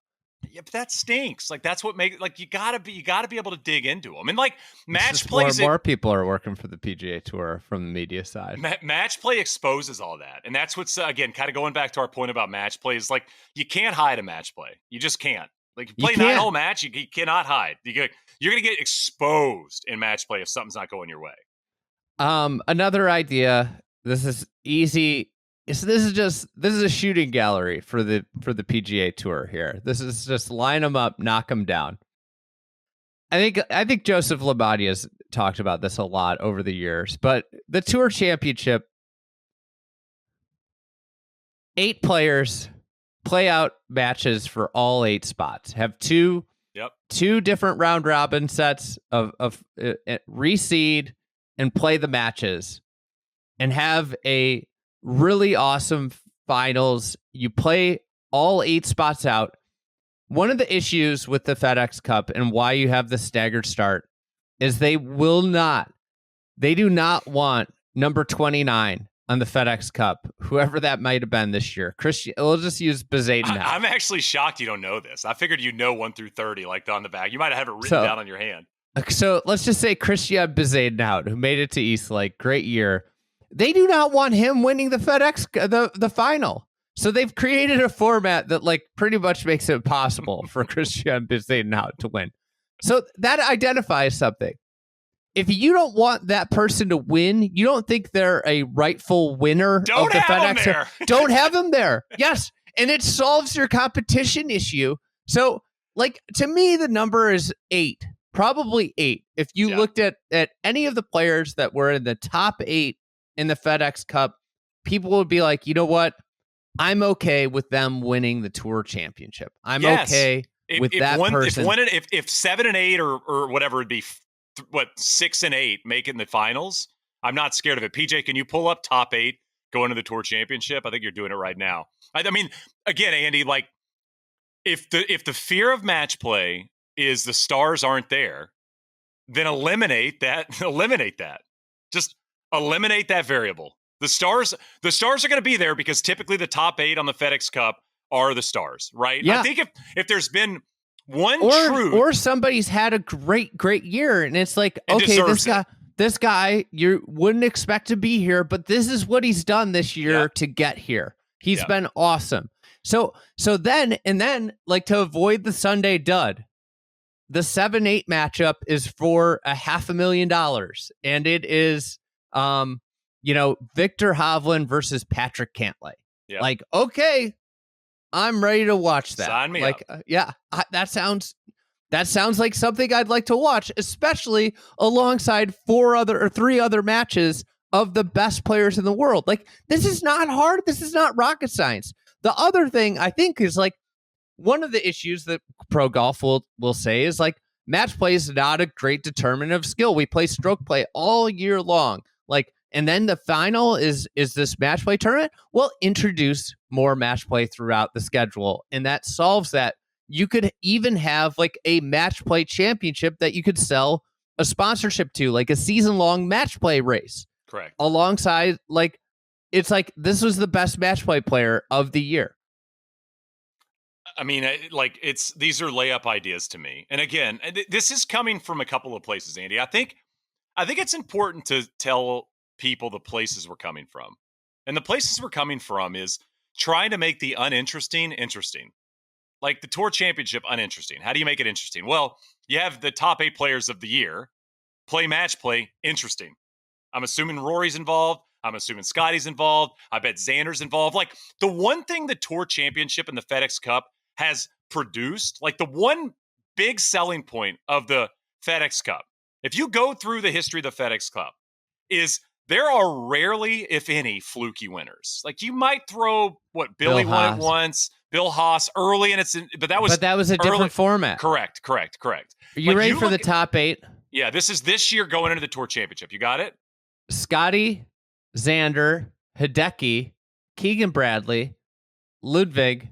Yeah, but that stinks. Like, that's what makes, like, you gotta be able to dig into them. And like, match play, more people are working for the PGA Tour from the media side. Match play exposes all that, and that's what's again kind of going back to our point about match play. Is like, you can't hide a match play. You just can't. Like, you play 9-hole match, you cannot hide. You're gonna get exposed in match play if something's not going your way. Another idea. This is easy. So this is a shooting gallery for the PGA Tour here. This is just line them up, knock them down. I think Joseph Labate has talked about this a lot over the years, but the Tour Championship, 8 players play out matches for all 8 spots. Have two different round robin sets of reseed and play the matches, and have a really awesome finals. You play all 8 spots out. One of the issues with the FedEx Cup and why you have the staggered start is they do not want number 29 on the FedEx Cup, whoever that might have been this year. Christian, we'll just use Bezaden now. I'm actually shocked you don't know this. I figured you'd know 1 through 30, like on the back. You might have it written down on your hand. So let's just say Christian Bezaden out, who made it to Eastlake, great year. They do not want him winning the FedEx, the final. So they've created a format that like pretty much makes it impossible for Christian Bezaden out to win. So that identifies something. If you don't want that person to win, you don't think they're a rightful winner of the FedEx. Don't have them there. Yes. And it solves your competition issue. So, like, to me, the number is 8, probably 8. If you looked at any of the players that were in the top 8 in the FedEx Cup, people would be like, you know what? I'm okay with them winning the Tour Championship. I'm okay with that person. If 7 and 8 or whatever it'd be. 6 and 8 making the finals, I'm not scared of it. PJ, can you pull up top 8 going to the Tour Championship? I think you're doing it right now. I mean, again, Andy, like if the fear of match play is the stars aren't there, then eliminate that. Just eliminate that variable. The stars are going to be there because typically the top 8 on the FedEx Cup are the stars, right? Yeah. I think if there's been or somebody's had a great year, and it's like, okay, this guy you wouldn't expect to be here, but this is what he's done this year to get here. He's been awesome. So then like, to hovavoid the Sunday dud, the 7-8 matchup is for $500,000, and it is Victor Hovland versus Patrick Cantlay. Yeah. Like, okay, I'm ready to watch that. Sign me up. That sounds like something I'd like to watch, especially alongside 3 other matches of the best players in the world. Like, this is not hard. This is not rocket science. The other thing I think is, like, one of the issues that pro golf will say is, like, match play is not a great determinant of skill. We play stroke play all year long. Like, and then the final is this match play tournament. Well, introduce more match play throughout the schedule, and that solves that. You could even have like a match play championship that you could sell a sponsorship to, like a season-long match play race. Correct. Alongside, like, it's like this was the best match play player of the year. I mean, like, these are layup ideas to me. And again, this is coming from a couple of places, Andy. I think it's important to tell people the places we're coming from. And the places we're coming from is trying to make the uninteresting interesting. Like the Tour Championship uninteresting. How do you make it interesting? Well, you have the top 8 players of the year play match play interesting. I'm assuming Rory's involved. I'm assuming Scotty's involved. I bet Xander's involved. Like, the one thing the Tour Championship and the FedEx Cup has produced, like the one big selling point of the FedEx Cup, if you go through the history of the FedEx Cup, is there are rarely, if any, fluky winners. Like, you might throw Billy won it once, Bill Haas early, but that was a different format. Correct. Are you ready for the top 8? Yeah, this is this year going into the Tour Championship. You got it? Scotty, Xander, Hideki, Keegan Bradley, Ludwig,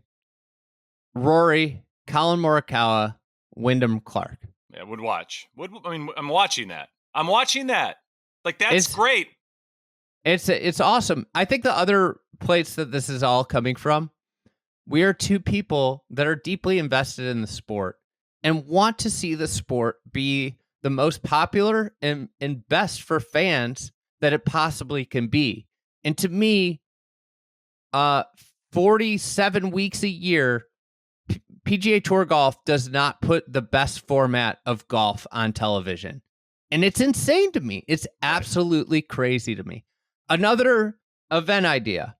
Rory, Colin Morikawa, Wyndham Clark. Yeah, would watch. I'm watching that. Like, that's great. It's awesome. I think the other place that this is all coming from, we are 2 people that are deeply invested in the sport and want to see the sport be the most popular and best for fans that it possibly can be. And to me, 47 weeks a year, PGA Tour golf does not put the best format of golf on television. And it's insane to me. It's absolutely crazy to me. Another event idea.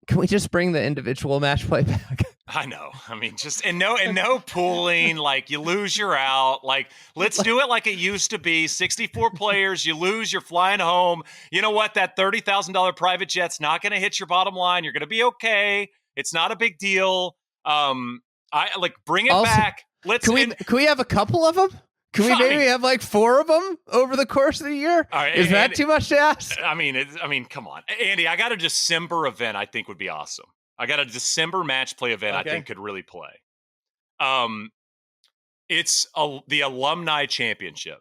Can we just bring the individual match play back? I know. I mean, just and no pooling. Like, you lose, you're out. Like, let's do it like it used to be. 64 players. You lose, you're flying home. You know what? That $30,000 private jet's not going to hit your bottom line. You're going to be okay. It's not a big deal. Bring it back. Can we have a couple of them? Can we maybe have like 4 of them over the course of the year? Right, is that too much to ask? I mean, come on, Andy. I got a December event I think would be awesome. I got a December match play event I think could really play. It's the alumni championship.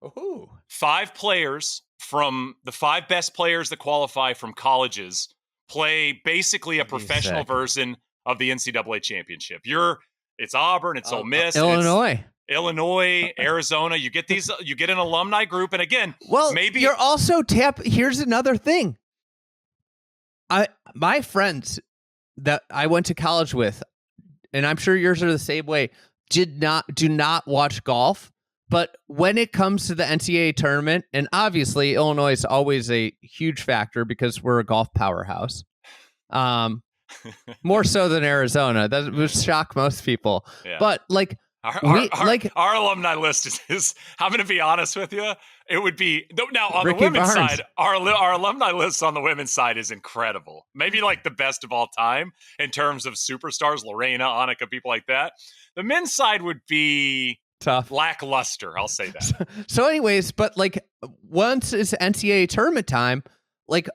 Ooh. 5 players from the 5 best players that qualify from colleges play basically a professional version of the NCAA championship. It's Auburn, it's Ole Miss, Illinois. it's Illinois, Arizona. You get an alumni group, and again, maybe you're also Here's another thing. My friends that I went to college with, and I'm sure yours are the same way, do not watch golf. But when it comes to the NCAA tournament, and obviously Illinois is always a huge factor because we're a golf powerhouse, more so than Arizona. That would shock most people. Yeah. But like our alumni list is I'm going to be honest with you. It would be now on Ricky the women's Barnes. Side. Our alumni list on the women's side is incredible. Maybe like the best of all time in terms of superstars, Lorena, Annika, people like that. The men's side would be tough, lackluster. I'll say that. So anyways, but like once it's NCAA tournament time, like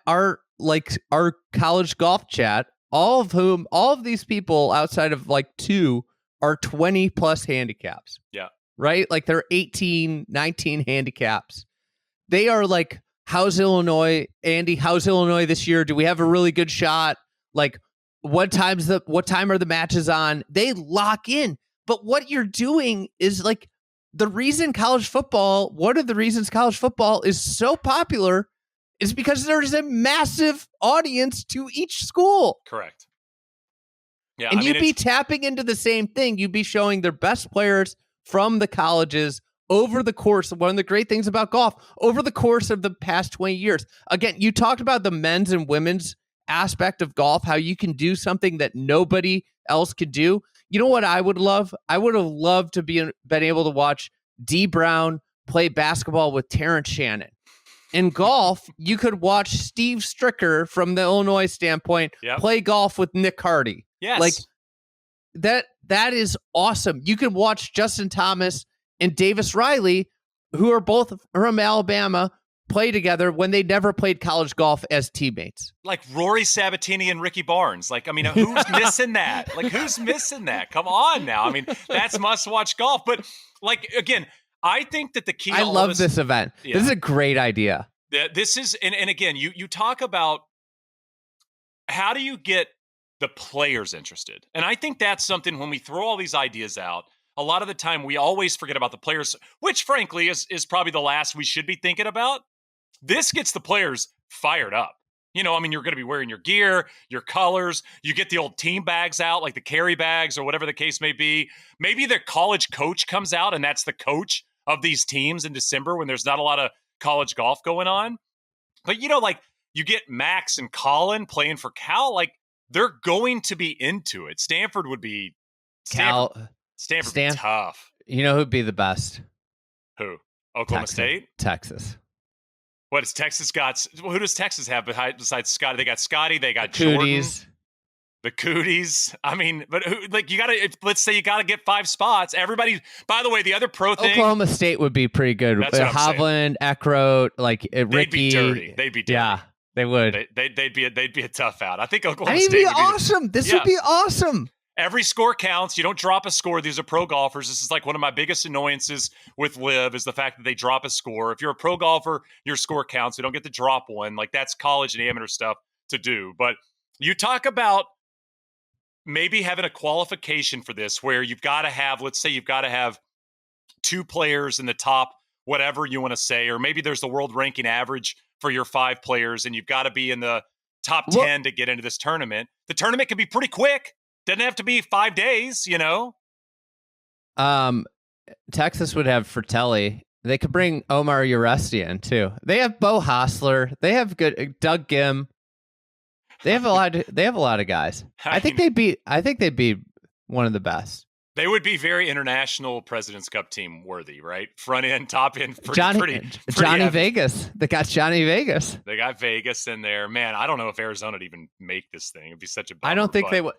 our college golf chat, all of these people outside of like 2 are 20 plus handicaps. Yeah. Right? Like they're 18, 19 handicaps. They are like, how's Illinois? Andy, how's Illinois this year? Do we have a really good shot? Like what time are the matches on? They lock in. But what you're doing is like one of the reasons college football is so popular is because there's a massive audience to each school. Correct. Yeah, and you'd be tapping into the same thing. You'd be showing their best players from the colleges over the course. One of the great things about golf, over the course of the past 20 years. Again, you talked about the men's and women's aspect of golf, how you can do something that nobody else could do. You know what I would love? I would have loved to been able to watch Dee Brown play basketball with Terrence Shannon. In golf, you could watch Steve Stricker from the Illinois standpoint play golf with Nick Hardy. Yes. Like that is awesome. You can watch Justin Thomas and Davis Riley, who are both from Alabama, play together when they never played college golf as teammates. Like Rory Sabatini and Ricky Barnes. Like, I mean, who's missing that? Like, who's missing that? Come on now. I mean, that's must-watch golf. But, like, again, I think that the key. I love this event. Yeah. This is a great idea. This is, and again, you talk about how do you get the players interested? And I think that's something when we throw all these ideas out, a lot of the time we always forget about the players, which frankly is probably the last we should be thinking about. This gets the players fired up. You know, I mean, you're going to be wearing your gear, your colors. You get the old team bags out, like the carry bags or whatever the case may be. Maybe the college coach comes out and that's the coach of these teams in December when there's not a lot of college golf going on. But, you know, like you get Max and Colin playing for Cal, like they're going to be into it. Stanford would be Stanford would be tough. You know who'd be the best? Who? Oklahoma State? Texas. What does Texas got? Who does Texas have besides Scotty? They got Scotty. They got Cooties. Jordan. The Cooties. I mean, but who, like you got to. Let's say you got to get 5 spots. Everybody. By the way, the other pro thing. Oklahoma State would be pretty good. Hovland, Eckroat, like Ricky. They'd be dirty. They'd be dirty. Yeah, they would. They'd be a tough out. I think Oklahoma State would be awesome. This would be awesome. Every score counts. You don't drop a score. These are pro golfers. This is like one of my biggest annoyances with LIV is the fact that they drop a score. If you're a pro golfer, your score counts. You don't get to drop one. Like that's college and amateur stuff to do. But you talk about maybe having a qualification for this where you've got to have, let's say you've got to have 2 players in the top, whatever you want to say, or maybe there's the world ranking average for your 5 players and you've got to be in the top 10 to get into this tournament. The tournament can be pretty quick. Doesn't have to be 5 days, you know? Texas would have Fratelli. They could bring Omar Uresti in, too. They have Bo Hostler. They have good Doug Gim. They have a lot of guys. I think they'd be one of the best. They would be very international President's Cup team worthy, right? Front end, top end, Johnny Vegas. They got Johnny Vegas. They got Vegas in there. Man, I don't know if Arizona would even make this thing. It'd be such a bummer. I don't think they would.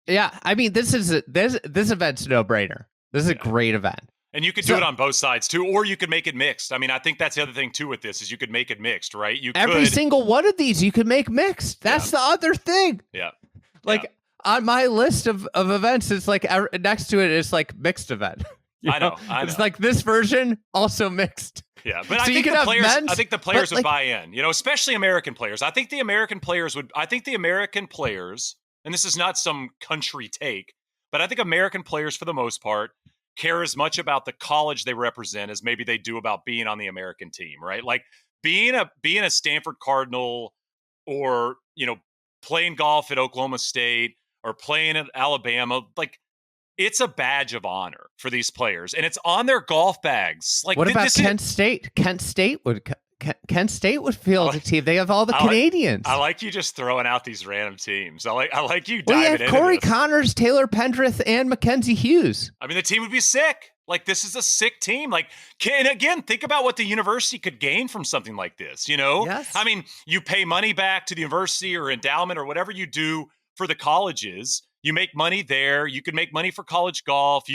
Yeah, I mean, this event's no brainer. This is a great event, and you could do it on both sides too, or you could make it mixed. I mean, I think that's the other thing too with this is you could make it mixed, right? Every single one of these you could make mixed. That's the other thing. Yeah, like on my list of events, it's like next to it is like mixed event. I know. It's like this version also mixed. Yeah, but So I think I think the players would buy in, especially American players. I think the American players, and this is not some country take, but I think American players for the most part care as much about the college they represent as maybe they do about being on the American team, right? Like being a Stanford Cardinal or, playing golf at Oklahoma State or playing at Alabama, like it's a badge of honor for these players, and it's on their golf bags. Like, what about Kent State? Kent State would field a team. They have all the Canadians. I like you just throwing out these random teams. I like you diving well, into Corey this. Connors, Taylor Pendrith, and Mackenzie Hughes. I mean, the team would be sick. Like, this is a sick team. Like, and again, think about what the university could gain from something like this, Yes. I mean, you pay money back to the university or endowment or whatever you do for the colleges. You make money there. You could make money for college golf.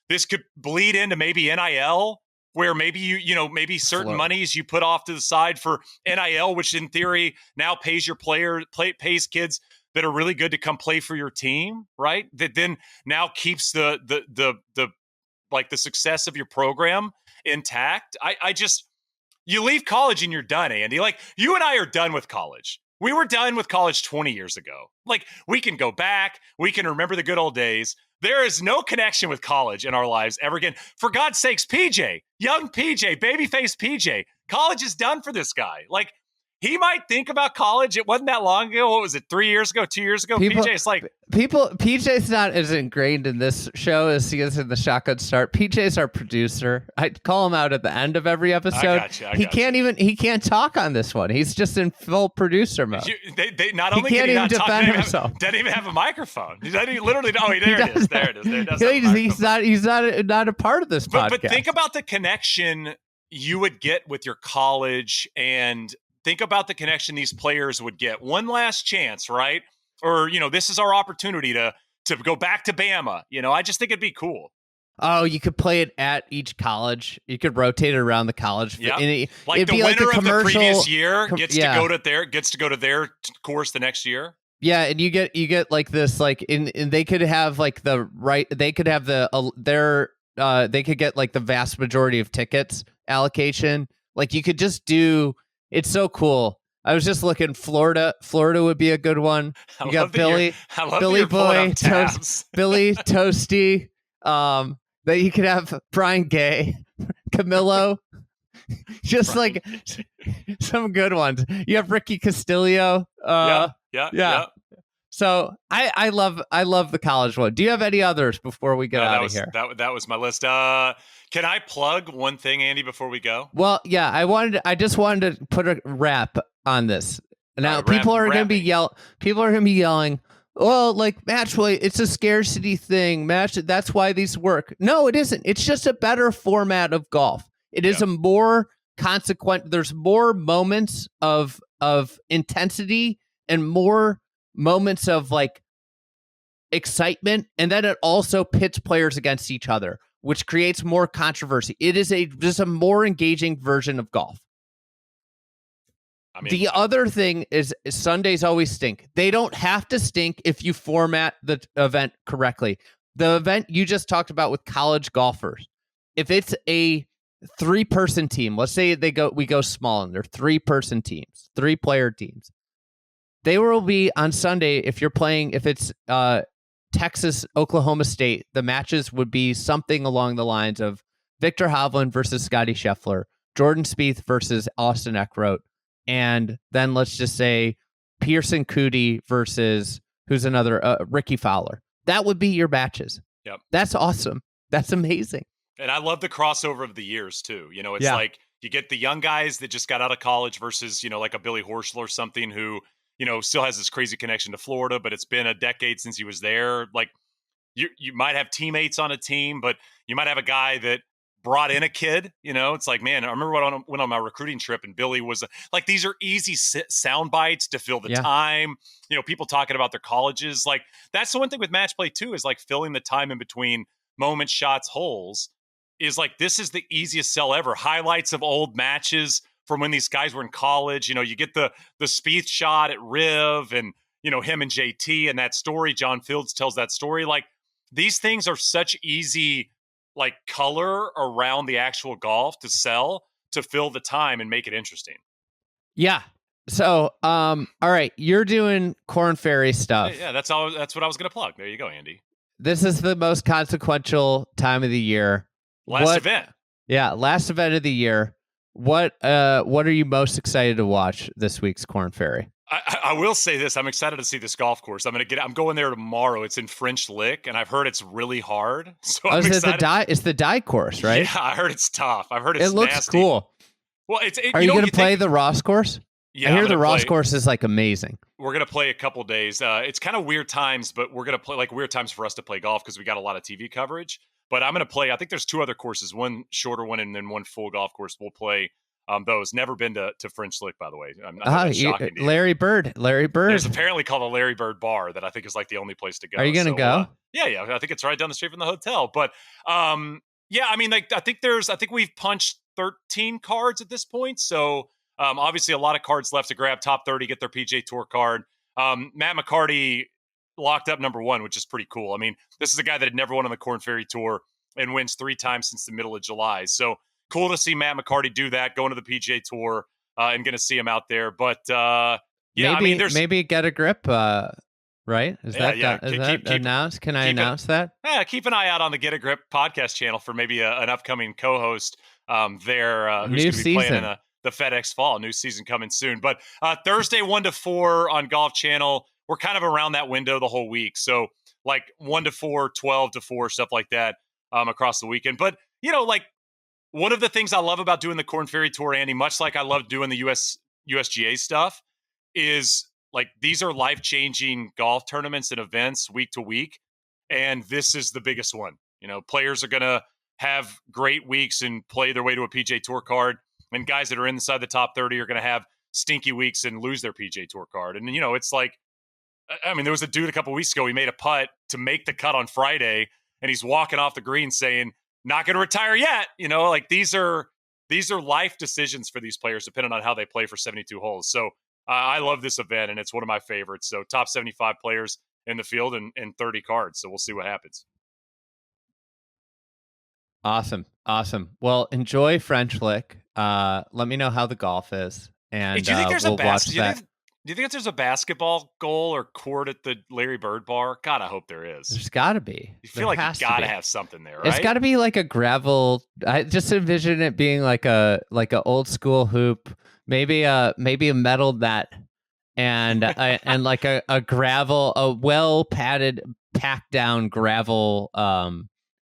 This could bleed into maybe NIL, where maybe maybe certain monies you put off to the side for NIL, which in theory now pays your pays kids that are really good to come play for your team, right? That then now keeps the success of your program intact. You leave college and you're done, Andy. Like, you and I are done with college. We were done with college 20 years ago. Like, we can go back. We can remember the good old days. There is no connection with college in our lives ever again. For God's sakes, PJ, young PJ, babyface PJ, college is done for this guy. Like, he might think about college. It wasn't that long ago. What was it, 3 years ago, 2 years ago? PJ's like... PJ's not as ingrained in this show as he is in the Shotgun Start. PJ's our producer. I call him out at the end of every episode. He can't talk on this one. He's just in full producer mode. They not only can he not talk, doesn't even have a microphone. He literally, there it is. He's not a part of this podcast. But think about the connection you would get with your college, and think about the connection these players would get. One last chance, right? Or, this is our opportunity to go back to Bama. I just think it'd be cool. Oh, you could play it at each college. You could rotate it around the college. Yeah. Like the winner of the previous year gets to go to their course the next year. Yeah, and you get like this, like and they could have like they could have they could get like the vast majority of tickets allocation. Like, you could just do. It's so cool. I was just looking. Florida would be a good one. You got Billy Boy, Billy Toasty. That you could have Brian Gay, Camilo. Just Brian like some good ones. You have Ricky Castillo. Yeah. So I love the college one. Do you have any others before we get out of here? That was my list. Can I plug one thing, Andy, before we go? Well, yeah, I just wanted to put a wrap on this. Now, people are going to be yelling, "Oh, like match play, it's a scarcity thing. That's why these work." No, it isn't. It's just a better format of golf. It is a more consequent. There's more moments of intensity and more moments of like excitement, and then it also pits players against each other, which creates more controversy. It is just a more engaging version of golf. I mean, the other thing is Sundays always stink. They don't have to stink if you format the event correctly. The event you just talked about with college golfers, if it's a 3-person team, let's say we go small and they're 3-person teams, 3-player teams. They will be on Sunday if it's Texas, Oklahoma State, the matches would be something along the lines of Victor Hovland versus Scotty Scheffler, Jordan Spieth versus Austin Eckroat, and then let's just say Pearson Coody versus who's another Ricky Fowler. That would be your matches. Yep. That's awesome. That's amazing. And I love the crossover of the years too. It's like you get the young guys that just got out of college versus, like a Billy Horschel or something who, still has this crazy connection to Florida, but it's been a decade since he was there. Like you might have teammates on a team, but you might have a guy that brought in a kid. It's like, man, I remember when I went on my recruiting trip and Billy was like, these are easy sound bites to fill the time. People talking about their colleges. Like, that's the one thing with match play too, is like filling the time in between moments, shots, holes. Is like, this is the easiest sell ever. Highlights of old matches from when these guys were in college. You get the Spieth shot at Riv, and him and JT and that story. John Fields tells that story. Like, these things are such easy, like, color around the actual golf to sell to fill the time and make it interesting. Yeah. So, all right, you're doing Corn Ferry stuff. Yeah, that's what I was going to plug. There you go, Andy. This is the most consequential time of the year. Last event. Yeah, last event of the year. What are you most excited to watch this week's Corn Ferry? I will say this. I'm excited to see this golf course. I'm going there tomorrow. It's in French Lick, and I've heard it's really hard. So I'm excited. It's the die course, right? Yeah, I heard it's tough. I've heard it's nasty. It looks cool. Well, are you going to play the Ross course? Yeah, I hear the Ross course is like amazing. We're going to play a couple days. It's kind of weird times, but we're going to play like weird times for us to play golf because we got a lot of TV coverage. But I'm going to play. I think there's 2 other courses, one shorter one and then one full golf course. We'll play those. Never been to French Lick, by the way. Shocking to Larry Bird. There's apparently called a Larry Bird bar that I think is like the only place to go. Are you going to go? Yeah. I think it's right down the street from the hotel. But yeah, I mean, like I think we've punched 13 cards at this point. So obviously a lot of cards left to grab. Top 30 get their PGA Tour card. Matt McCarty locked up number 1, which is pretty cool. I mean, this is a guy that had never won on the Corn Ferry Tour and wins 3 times since the middle of July. So cool to see Matt McCarty do that, going to the PGA Tour and going to see him out there. But maybe get a grip. Right? Is that announced? Can I announce that? Yeah, keep an eye out on the Get a Grip podcast channel for maybe an upcoming co-host there who's going to be playing in the FedEx Fall. New season coming soon. But Thursday 1 to 4 on Golf Channel. We're kind of around that window the whole week. So like 1 to 4, 12 to 4, stuff like that across the weekend. But, like one of the things I love about doing the Corn Ferry Tour, Andy, much like I love doing the USGA stuff, is like these are life-changing golf tournaments and events week to week. And this is the biggest one. Players are going to have great weeks and play their way to a PGA Tour card. And guys that are inside the top 30 are going to have stinky weeks and lose their PGA Tour card. And, it's like, I mean, there was a dude a couple weeks ago, he made a putt to make the cut on Friday, and he's walking off the green saying, not going to retire yet. Like these are life decisions for these players, depending on how they play for 72 holes. So I love this event, and it's one of my favorites. So top 75 players in the field and 30 cards. So we'll see what happens. Awesome. Well, enjoy French Lick. Let me know how the golf is. And do you think there's we'll a basket? Do you think there's a basketball goal or court at the Larry Bird bar? God, I hope there is. There's got to be. You feel like you got to have something there, right? It's got to be like a gravel. I just envision it being like a old school hoop, maybe a metal net, and and like a gravel, a well padded, packed down gravel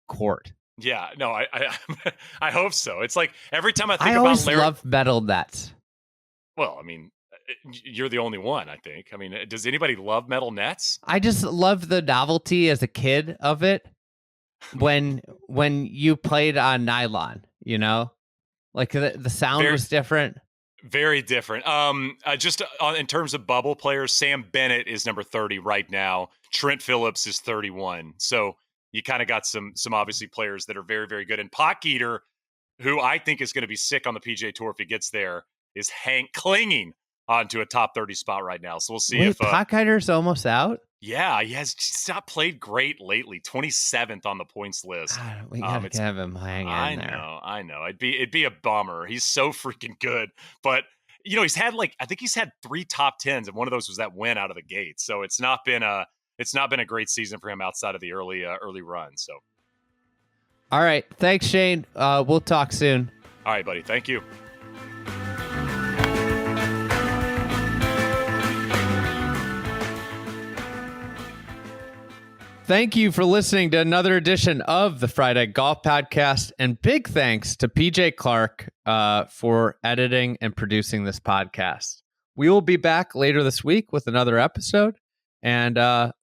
court. Yeah, no, I hope so. It's like every time I think about always Larry, love metal nets. Well, I mean, you're the only one, I think. I mean, does anybody love metal nets? I just love the novelty as a kid of it when you played on nylon, like the sound was different. Very different. Just in terms of bubble players, Sam Bennett is number 30 right now. Trent Phillips is 31. So you kind of got some obviously players that are very, very good. And Potgieter, who I think is going to be sick on the PGA Tour if he gets there, is clinging onto a top 30 spot right now. So we'll see if Potgieter's almost out. Yeah, he has just not played great lately. 27th on the points list. God, we gotta have him hanging in there. I know. It'd be a bummer. He's so freaking good. But he's had I think he's had 3 top 10s, and one of those was that win out of the gate. So it's not been a great season for him outside of the early run. So all right. Thanks, Shane. We'll talk soon. All right, buddy. Thank you. Thank you for listening to another edition of the Friday Golf Podcast, and big thanks to PJ Clark for editing and producing this podcast. We will be back later this week with another episode, and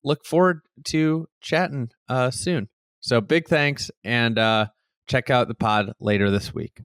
look forward to chatting soon. So big thanks, and check out the pod later this week.